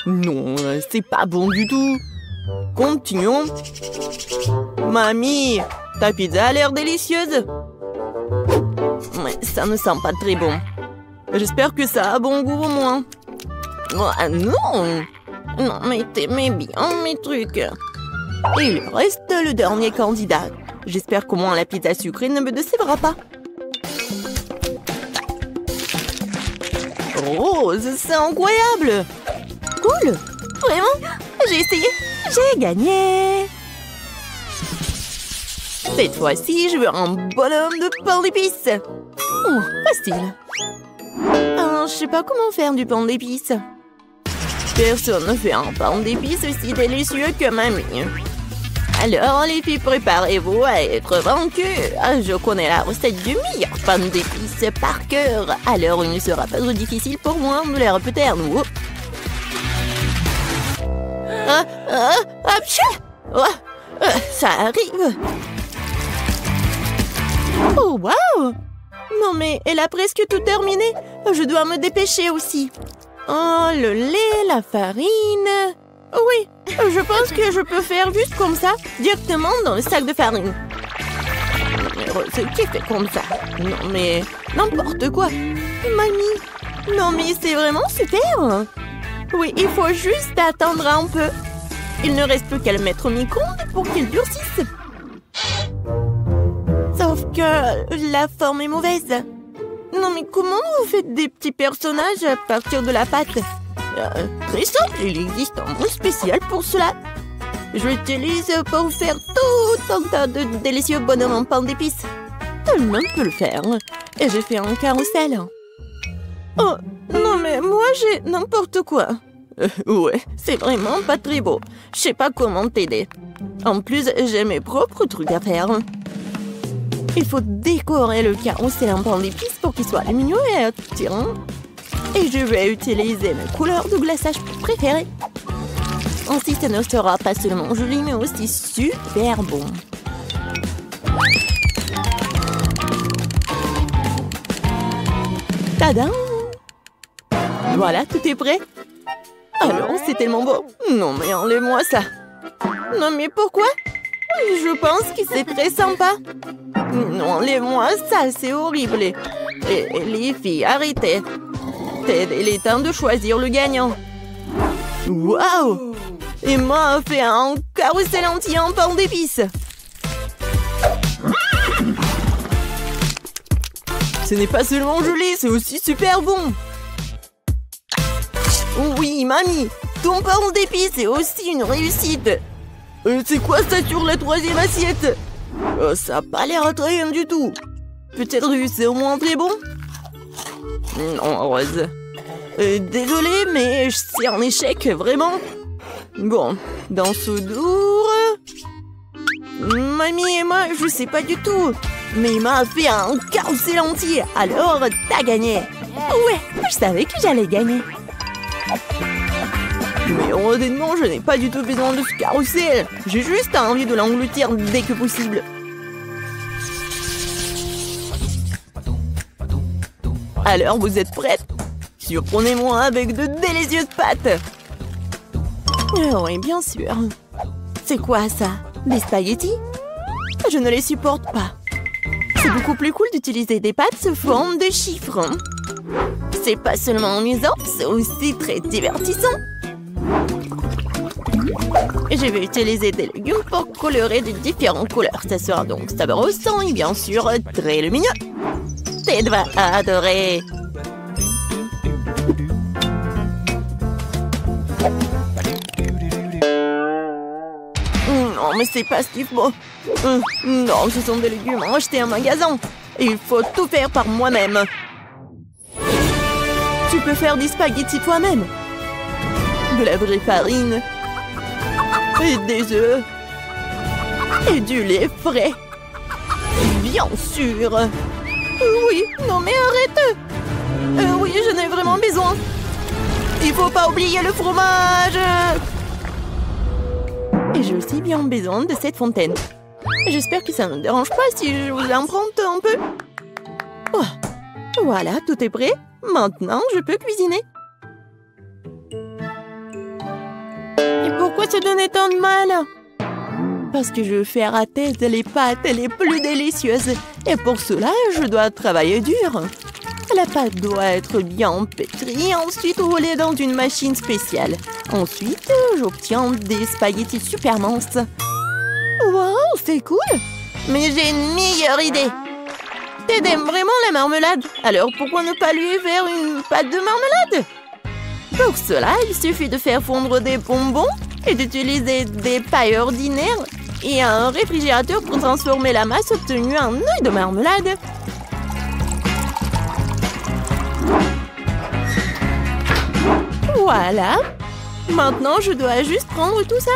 Non, c'est pas bon du tout. Continuons. Mamie, ta pizza a l'air délicieuse. Mais ça ne sent pas très bon. J'espère que ça a bon goût au moins. Oh, non! Non, mais t'aimais bien mes trucs. Il reste le dernier candidat. J'espère qu'au moins la pizza sucrée ne me décevra pas. Rose, c'est incroyable! Cool! Vraiment? J'ai essayé! J'ai gagné! Cette fois-ci, je veux un bonhomme de pain d'épices! Oh, facile! Je sais pas comment faire du pain d'épices. Personne ne fait un pain d'épices aussi délicieux que mamie. Alors, les filles, préparez-vous à être vaincues. Je connais la recette du meilleur pain d'épices par cœur. Alors, il ne sera pas trop difficile pour moi de les repeter. Ça arrive. Oh, waouh! Non, mais elle a presque tout terminé. Je dois me dépêcher aussi. Oh, le lait, la farine... Oui, je pense que je peux faire juste comme ça, directement dans le sac de farine. C'est qui fait comme ça? Non, mais... n'importe quoi. Mamie... Non, mais c'est vraiment super. Oui, il faut juste attendre un peu. Il ne reste plus qu'à le mettre au micro-ondes pour qu'il durcisse. Sauf que la forme est mauvaise. Non, mais comment vous faites des petits personnages à partir de la pâte? Très simple, il existe un mot spécial pour cela. Je l'utilise pour faire tout un tas de délicieux bonhommes en pain d'épices. Tout le monde peut le faire. Et j'ai fait un carrousel. Oh, non mais moi j'ai n'importe quoi. Ouais, c'est vraiment pas très beau. Je sais pas comment t'aider. En plus, j'ai mes propres trucs à faire. Il faut décorer le carrousel en pain d'épices pour qu'il soit lumineux et attirant. Et je vais utiliser mes couleurs de glaçage préférées. Ainsi, ça ne sera pas seulement joli, mais aussi super bon. Tadam! Voilà, tout est prêt. Alors, c'est tellement beau. Non, mais enlève-moi ça. Non, mais pourquoi? Je pense que c'est très sympa. Non, enlève-moi ça, c'est horrible. Et les filles, arrêtez. Il est temps de choisir le gagnant. Waouh! Emma a fait un carrousel entier en pain d'épices. Ce n'est pas seulement joli, c'est aussi super bon. Oui, mamie, ton pain d'épices est aussi une réussite. C'est quoi ça sur la troisième assiette? Ça n'a pas l'air attrayant du tout. Peut-être que c'est au moins très bon? Non, Rose. Désolée, mais c'est un échec, vraiment. Bon, dans ce dour... Mamie et moi, je sais pas du tout. Mais Emma a fait un carrousel entier, alors t'as gagné. Ouais, je savais que j'allais gagner. Mais honnêtement, je n'ai pas du tout besoin de ce carrousel. J'ai juste envie de l'engloutir dès que possible. Alors, vous êtes prêtes? Surprenez-moi avec de délicieuses pâtes. Oui, bien sûr. C'est quoi ça? Des spaghettis? Je ne les supporte pas. C'est beaucoup plus cool d'utiliser des pâtes sous forme de chiffres. C'est pas seulement amusant, c'est aussi très divertissant. Je vais utiliser des légumes pour colorer de différentes couleurs. Ça sera donc savoureux et bien sûr très lumineux. Ted va adorer. Non, mais c'est pas ce qu'il faut. Non, ce sont des légumes achetés en magasin. Il faut tout faire par moi-même. Tu peux faire des spaghettis toi-même. De la vraie farine. Et des œufs. Et du lait frais. Bien sûr. Oui, non mais arrête. vraiment besoin. Il faut pas oublier le fromage. Et j'ai aussi bien besoin de cette fontaine. J'espère que ça ne me dérange pas si je vous emprunte un peu. Oh, voilà, tout est prêt. Maintenant, je peux cuisiner. Et pourquoi se donner tant de mal? Parce que je veux faire à tête les pâtes les plus délicieuses. Et pour cela, je dois travailler dur. La pâte doit être bien pétrie, ensuite roulée dans une machine spéciale. Ensuite, j'obtiens des spaghettis super minces. Wow, c'est cool! Mais j'ai une meilleure idée! Ted aime vraiment la marmelade, alors pourquoi ne pas lui faire une pâte de marmelade? Pour cela, il suffit de faire fondre des bonbons et d'utiliser des pailles ordinaires et un réfrigérateur pour transformer la masse obtenue en œuf de marmelade. Voilà. Maintenant, je dois juste prendre tout ça.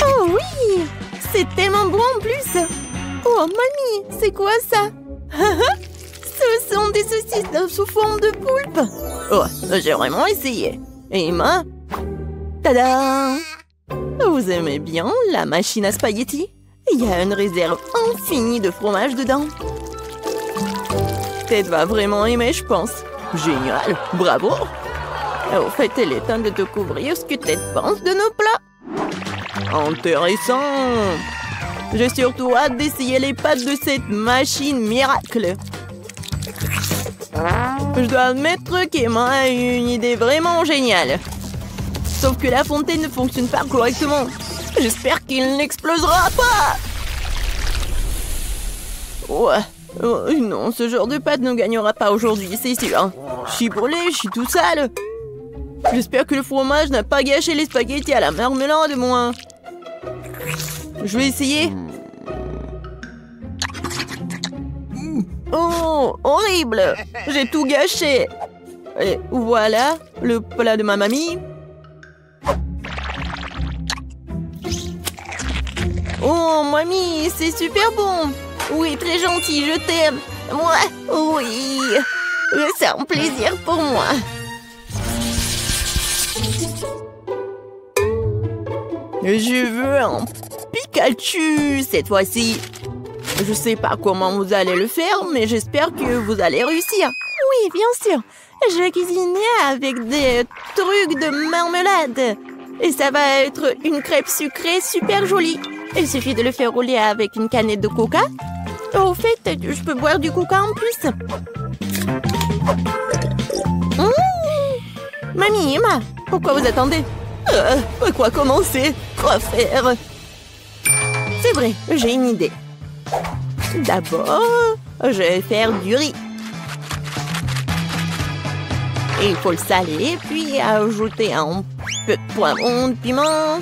Oh oui! C'est tellement bon en plus! Oh, mamie, c'est quoi ça? Ce sont des saucisses sous forme de poulpe. Oh, j'ai vraiment essayé. Et Emma? Tada! Vous aimez bien la machine à spaghettis? Il y a une réserve infinie de fromage dedans. Ted va vraiment aimer, je pense. Génial, bravo! Au fait, il est temps de découvrir ce que Ted pense de nos plats. Intéressant! J'ai surtout hâte d'essayer les pâtes de cette machine miracle. Je dois admettre qu'Emma a eu une idée vraiment géniale. Sauf que la fontaine ne fonctionne pas correctement. J'espère qu'il n'explosera pas! Ouais. Oh, non, ce genre de pâte ne gagnera pas aujourd'hui, c'est sûr. Je suis brûlée, je suis tout sale. J'espère que le fromage n'a pas gâché les spaghettis à la marmelade, moi. Je vais essayer. Oh, horrible! J'ai tout gâché. Et voilà, le plat de ma mamie. Oh, mamie, c'est super bon. Oui, très gentil, je t'aime. Moi, oui. C'est un plaisir pour moi. Je veux un Pikachu cette fois-ci. Je sais pas comment vous allez le faire, mais j'espère que vous allez réussir. Oui, bien sûr. Je vais cuisiner avec des trucs de marmelade. Et ça va être une crêpe sucrée super jolie. Il suffit de le faire rouler avec une canette de coca. Au fait, je peux boire du coca en plus. Mamie, Emma, pourquoi vous attendez? Quoi commencer? Quoi faire? C'est vrai, j'ai une idée. D'abord, je vais faire du riz. Il faut le saler, puis ajouter un peu de poivron, de piment.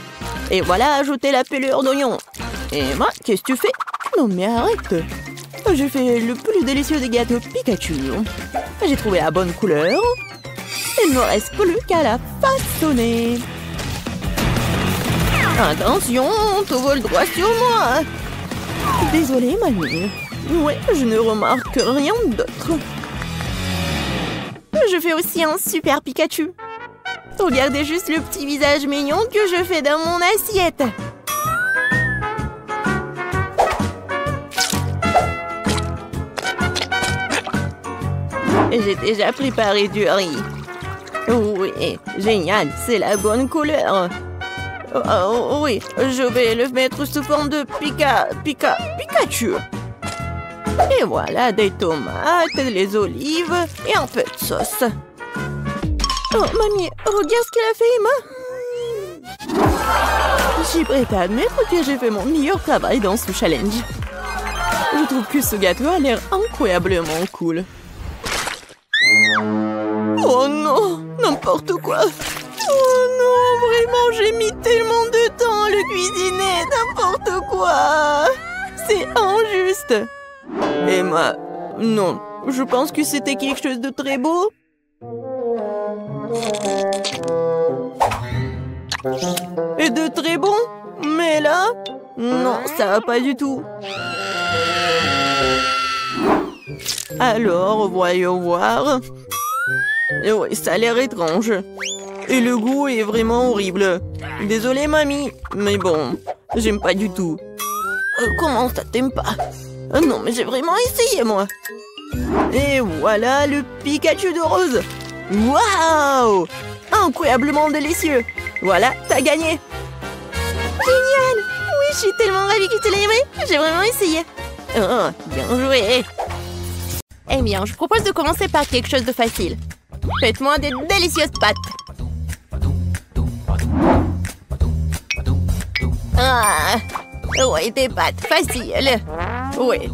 Et voilà, ajouter la pelure d'oignon. Emma, qu'est-ce que tu fais? Non mais arrête! J'ai fait le plus délicieux des gâteaux Pikachu. J'ai trouvé la bonne couleur. Il ne me reste plus qu'à la façonner. Attention, tout vole droit sur moi. Désolée, mamie. Ouais, je ne remarque rien d'autre. Je fais aussi un super Pikachu. Regardez juste le petit visage mignon que je fais dans mon assiette. J'ai déjà préparé du riz. Oui, génial, c'est la bonne couleur. Oh, oui, je vais le mettre sous forme de Pikachu. Et voilà, des tomates, des olives et un peu de sauce. Oh, mamie, regarde ce qu'elle a fait, Emma. Je suis prête à admettre que j'ai fait mon meilleur travail dans ce challenge. Je trouve que ce gâteau a l'air incroyablement cool. Oh non, n'importe quoi. Oh non, vraiment, j'ai mis tellement de temps à le cuisiner, n'importe quoi. C'est injuste. Emma, non, je pense que c'était quelque chose de très beau. Et de très bon. Mais là, non, ça va pas du tout. Alors, voyons voir. Oui, ça a l'air étrange. Et le goût est vraiment horrible. Désolée, mamie, mais bon, j'aime pas du tout. Comment ça t'aimes pas? Non, mais j'ai vraiment essayé, moi. Et voilà le Pikachu de rose. Waouh! Incroyablement délicieux. Voilà, t'as gagné. Génial! Oui, je suis tellement ravie que tu l'aies aimé. J'ai vraiment essayé. Oh, bien joué. Eh bien, je propose de commencer par quelque chose de facile. Faites-moi des délicieuses pâtes. Ah, ouais, des pâtes faciles. Ouais,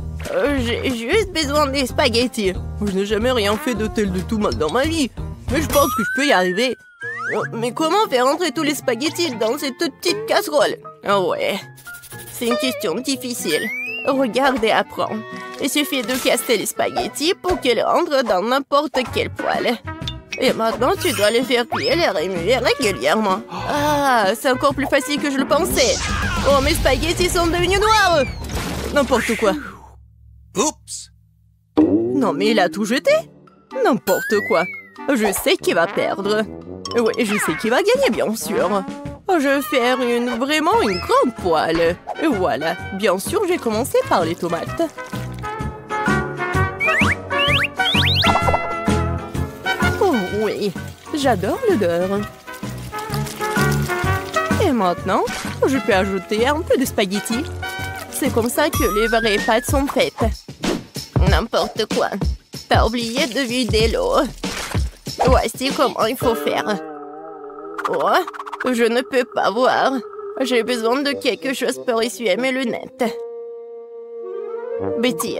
j'ai juste besoin des spaghettis. Je n'ai jamais rien fait de tel de tout mal dans ma vie. Mais je pense que je peux y arriver. Mais comment faire entrer tous les spaghettis dans cette petite casserole? Oh ouais, c'est une question difficile. Regarde et apprends. Il suffit de casser les spaghettis pour qu'ils rentrent dans n'importe quel poêle. Et maintenant, tu dois les faire cuire et les remuer régulièrement. Ah, c'est encore plus facile que je le pensais. Oh, mes spaghettis sont devenus noirs. N'importe quoi. Oups! Non, mais il a tout jeté. N'importe quoi. Je sais qui va perdre. Oui, je sais qui va gagner, bien sûr. Je vais faire vraiment une grande poêle. Et voilà. Bien sûr, j'ai commencé par les tomates. Oh oui, j'adore l'odeur. Et maintenant, je peux ajouter un peu de spaghettis. C'est comme ça que les vraies pâtes sont faites. N'importe quoi. T'as oublié de vider l'eau. Voici comment il faut faire. Oh, je ne peux pas voir. J'ai besoin de quelque chose pour essuyer mes lunettes. Betty,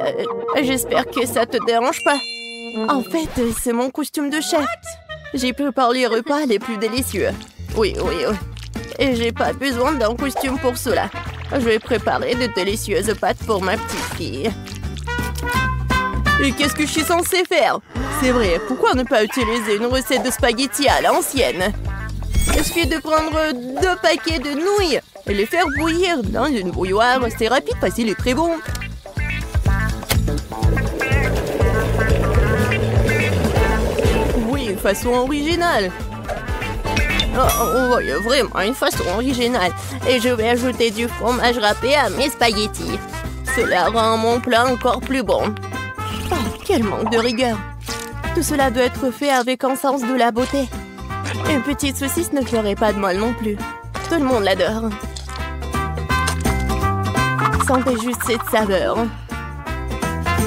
j'espère que ça te dérange pas. En fait, c'est mon costume de chef. J'ai préparé les repas les plus délicieux. Oui. Et j'ai pas besoin d'un costume pour cela. Je vais préparer de délicieuses pâtes pour ma petite fille. Et qu'est-ce que je suis censée faire? C'est vrai, pourquoi ne pas utiliser une recette de spaghettis à l'ancienne? Il suffit de prendre 2 paquets de nouilles et les faire bouillir dans une bouilloire. C'est rapide, facile et très bon. Oui, une façon originale. Oh, vraiment une façon originale. Et je vais ajouter du fromage râpé à mes spaghettis. Cela rend mon plat encore plus bon. Oh, quel manque de rigueur. Tout cela doit être fait avec un sens de la beauté. Une petite saucisse ne ferait pas de mal non plus. Tout le monde l'adore. Sentez juste cette saveur.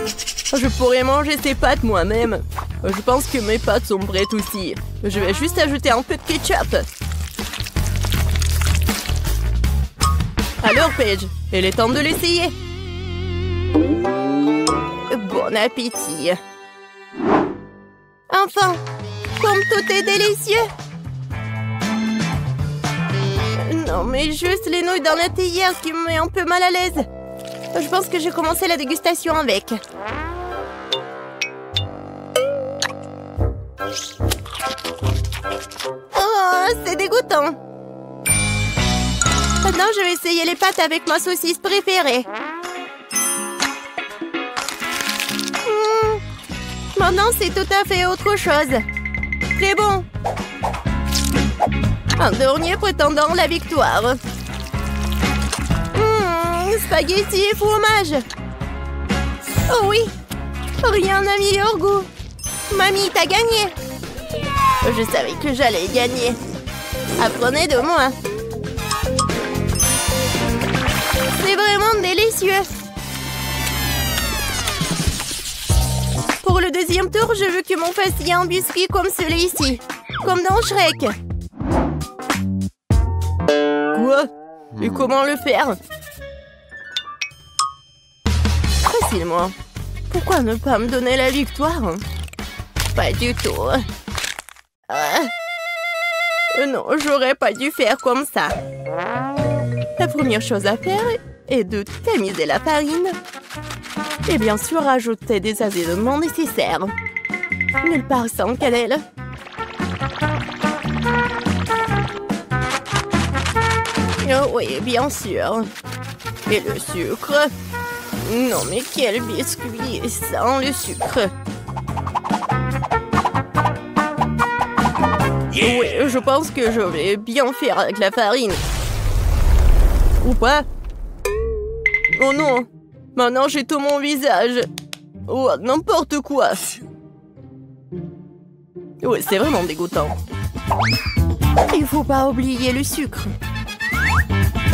Je pourrais manger ces pâtes moi-même. Je pense que mes pâtes sont prêtes aussi. Je vais juste ajouter un peu de ketchup. Alors, Paige, il est temps de l'essayer. Bon appétit. Enfin, comme tout est délicieux. Non, mais juste les nouilles dans la théière qui me met un peu mal à l'aise. Je pense que j'ai commencé la dégustation avec. Oh, c'est dégoûtant. Maintenant, je vais essayer les pâtes avec ma saucisse préférée. Maintenant, c'est tout à fait autre chose. Très bon. Un dernier prétendant la victoire. Spaghetti et fromage. Oh oui, rien n'a meilleur goût. Mamie, t'as gagné. Je savais que j'allais gagner. Apprenez de moi. C'est vraiment délicieux. Pour le deuxième tour, je veux que mon fasse un biscuit comme celui-ci. Comme dans Shrek. Quoi? Et comment le faire? Facilement. Pourquoi ne pas me donner la victoire? Pas du tout. Non, j'aurais pas dû faire comme ça. La première chose à faire est de tamiser la farine. Et bien sûr, ajouter des assaisonnements nécessaires. Nulle part sans cannelle. Oh oui, bien sûr. Et le sucre. Non, mais quel biscuit sans le sucre. Oui, je pense que je vais bien faire avec la farine. Ou pas? Oh non! Maintenant, j'ai tout mon visage. Oh, n'importe quoi. Ouais, c'est vraiment dégoûtant. Il faut pas oublier le sucre.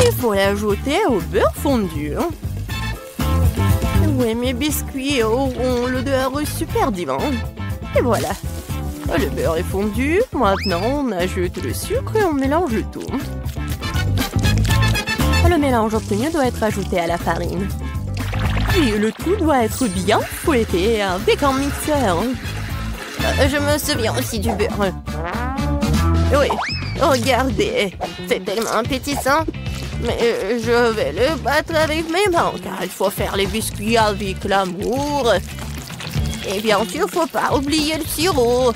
Il faut l'ajouter au beurre fondu. Ouais, mes biscuits auront l'odeur super divin. Et voilà. Le beurre est fondu. Maintenant, on ajoute le sucre et on mélange le tout. Le mélange obtenu doit être ajouté à la farine. Puis le tout doit être bien fouetté avec un mixeur. Je me souviens aussi du beurre. Oui, regardez. C'est tellement appétissant. Mais je vais le battre avec mes mains, car il faut faire les biscuits avec l'amour. Et bien sûr, faut pas oublier le sirop.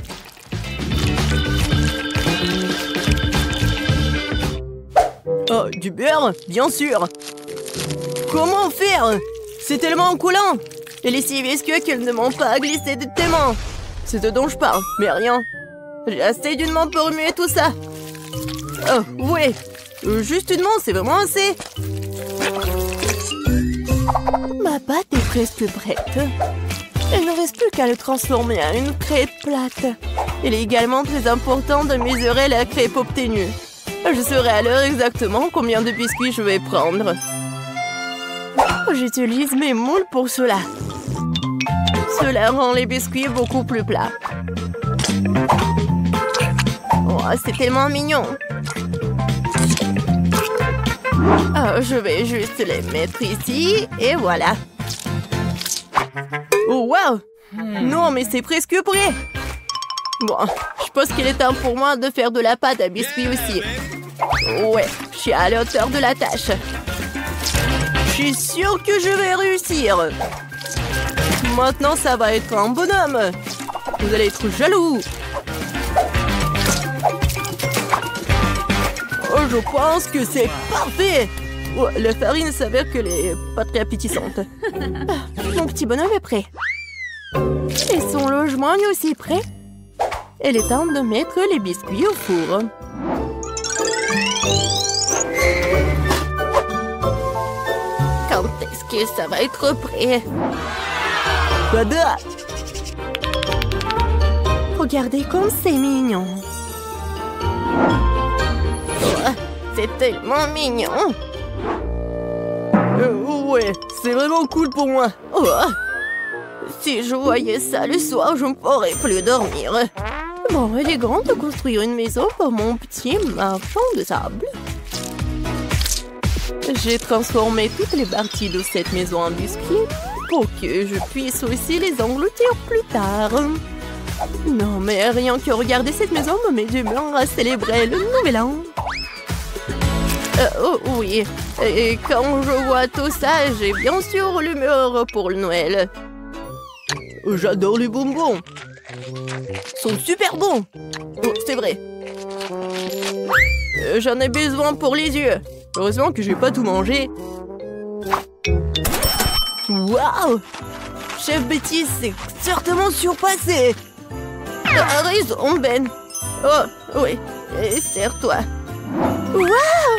Oh, du beurre, bien sûr. Comment faire? C'est tellement coulant. Et les 6 biscuits qu'ils ne m'ont pas glissé de tes mains. C'est de dont je parle, mais rien. J'ai assez d'une main pour remuer tout ça. Oh, ouais. Juste une main, c'est vraiment assez. Ma pâte est presque prête. Il ne reste plus qu'à le transformer en une crêpe plate. Il est également très important de mesurer la crêpe obtenue. Je saurai à l'heure exactement combien de biscuits je vais prendre. J'utilise mes moules pour cela. Cela rend les biscuits beaucoup plus plats. Oh, c'est tellement mignon. Oh, je vais juste les mettre ici et voilà. Oh, wow! Non, mais c'est presque prêt. Bon, je pense qu'il est temps pour moi de faire de la pâte à biscuits aussi. Ouais, je suis à la hauteur de la tâche. Je suis sûre que je vais réussir. Maintenant, ça va être un bonhomme. Vous allez être jaloux. Oh, je pense que c'est parfait. Oh, la farine s'avère qu'elle est pas très appétissante. Mon petit bonhomme est prêt. Et son logement est aussi prêt. Il est temps de mettre les biscuits au four. Quand est-ce que ça va être prêt? Tada! Regardez comme c'est mignon. Oh, c'est tellement mignon. Ouais, c'est vraiment cool pour moi. Oh, si je voyais ça le soir, je ne pourrais plus dormir. Bon, il est grand de construire une maison pour mon petit marchand de sable. J'ai transformé toutes les parties de cette maison en biscuits pour que je puisse aussi les engloutir plus tard. Non, mais rien que regarder cette maison me met d'humeur à célébrer le nouvel an. Oh oui, et quand je vois tout ça, j'ai bien sûr l'humeur pour le Noël. J'adore les bonbons. Ils sont super bons. Oh, c'est vrai. J'en ai besoin pour les yeux. Heureusement que je vais pas tout manger. Waouh! Chef Betty s'est certainement surpassé. T'as raison, Ben. Oh, oui. Serre-toi. Waouh!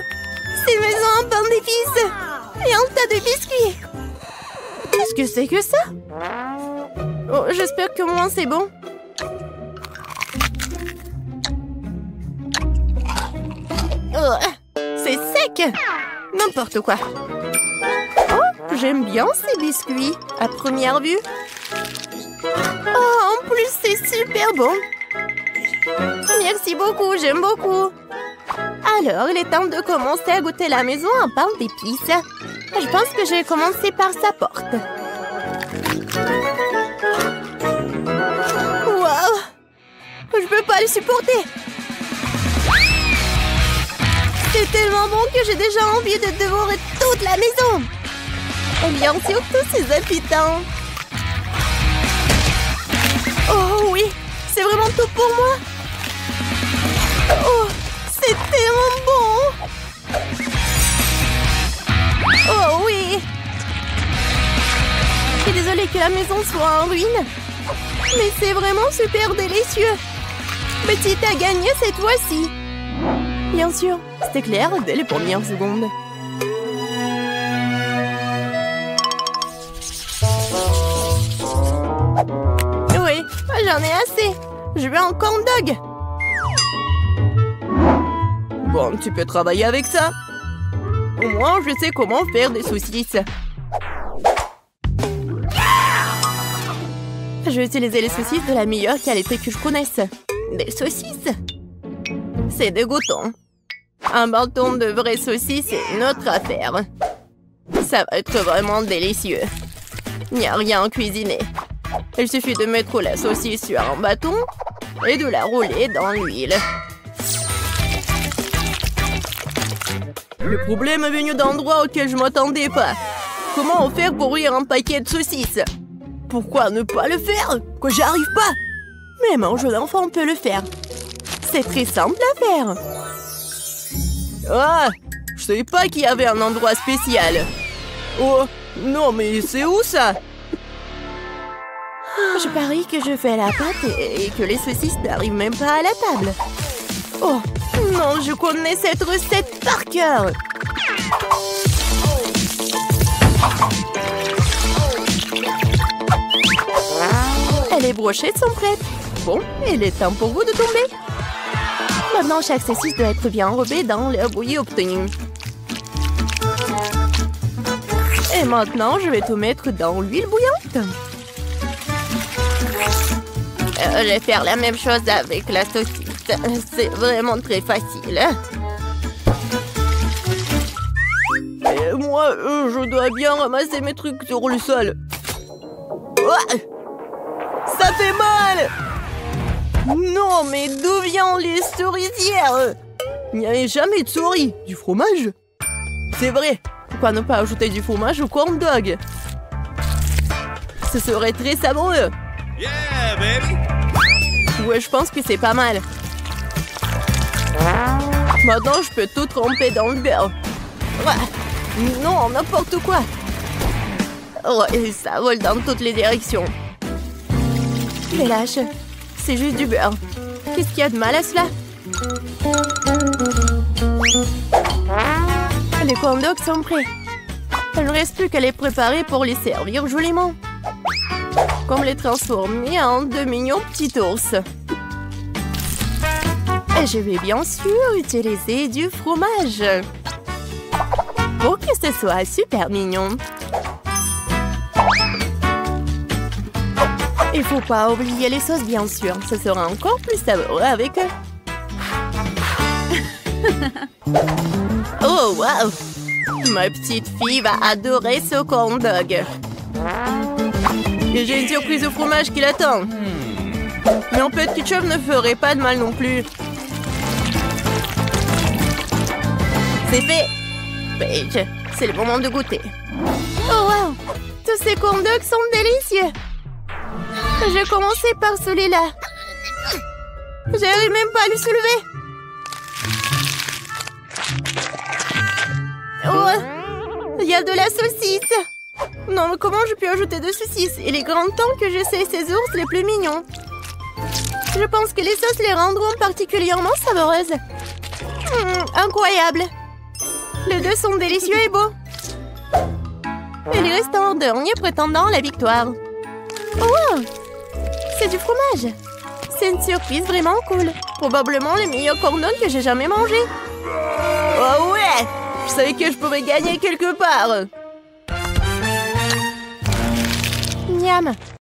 C'est maison en pain d'épices. Et un tas de biscuits. Qu'est-ce que c'est que ça? Oh, j'espère que moi c'est bon. Oh, c'est sec. N'importe quoi. Oh, j'aime bien ces biscuits. À première vue. Oh, en plus c'est super bon. Merci beaucoup, j'aime beaucoup. Alors, il est temps de commencer à goûter la maison en pain d'épices. Je pense que je vais commencer par sa porte. Waouh! Je peux pas le supporter. C'est tellement bon que j'ai déjà envie de dévorer toute la maison. Et bien sûr, tous ces habitants. Oh oui, c'est vraiment tout pour moi. Oh, c'est tellement bon. Oh oui. désolée que la maison soit en ruine. Mais c'est vraiment super délicieux. Petite a gagné cette fois-ci. Bien sûr, c'était clair dès les premières secondes. Oui, j'en ai assez. Je veux un corn dog. Bon, tu peux travailler avec ça. Au moins, je sais comment faire des saucisses. Je vais utiliser les saucisses de la meilleure qualité que je connaisse. Des saucisses? C'est dégoûtant. Un bâton de vraies saucisses, c'est une autre affaire. Ça va être vraiment délicieux. Il n'y a rien à cuisiner. Il suffit de mettre la saucisse sur un bâton et de la rouler dans l'huile. Le problème est venu d'endroits auxquels je m'attendais pas. Comment faire pour ouvrir un paquet de saucisses? Pourquoi ne pas le faire? Que j'y arrive pas? Même un jeu d'enfant peut le faire. C'est très simple à faire. Ah, je savais pas qu'il y avait un endroit spécial. Oh, non mais c'est où ça? Je parie que je fais la pâte et que les saucisses n'arrivent même pas à la table. Oh, non, je connais cette recette par cœur. Les brochettes sont prêtes. Bon, il est temps pour vous de tomber. Maintenant, chaque saucisse doit être bien enrobée dans le bouillie obtenu. Et maintenant, je vais tout mettre dans l'huile bouillante. Je vais faire la même chose avec la saucisse. C'est vraiment très facile. Et moi, je dois bien ramasser mes trucs sur le sol. Oh, ça fait mal! Non, mais d'où viennent les souricières? Il n'y avait jamais de souris. Du fromage? C'est vrai. Pourquoi ne pas ajouter du fromage au corn dog? Ce serait très savoureux. Yeah, baby! Ouais, je pense que c'est pas mal. Maintenant, je peux tout tremper dans le beurre. Ouais. Non, n'importe quoi. Ouais, ça vole dans toutes les directions. Mais lâche, c'est juste du beurre. Qu'est-ce qu'il y a de mal à cela? Les corn dogs sont prêts. Il ne reste plus qu'à les préparer pour les servir joliment. Comme les transformer en de mignons petits ours. Et je vais bien sûr utiliser du fromage. Pour que ce soit super mignon. Il faut pas oublier les sauces, bien sûr. Ce sera encore plus savoureux avec eux. Oh, wow! Ma petite fille va adorer ce corn dog. Et j'ai une surprise au fromage qui l'attend. Mais un peu de ketchup ne ferait pas de mal non plus. C'est fait! Paige, c'est le moment de goûter. Oh, wow! Tous ces corn dogs sont délicieux! Je vais commencer par celui-là. J'arrive même pas à le soulever. Oh, il y a de la saucisse. Non, mais comment je peux ajouter de saucisses? Il est grand temps que j'essaie ces ours les plus mignons. Je pense que les sauces les rendront particulièrement savoureuses. Incroyable. Les deux sont délicieux et beaux. Il reste un dernier prétendant à la victoire. Oh, wow! C'est du fromage. C'est une surprise vraiment cool. Probablement le meilleur corn dog que j'ai jamais mangé. Oh ouais! Je savais que je pouvais gagner quelque part. Miam.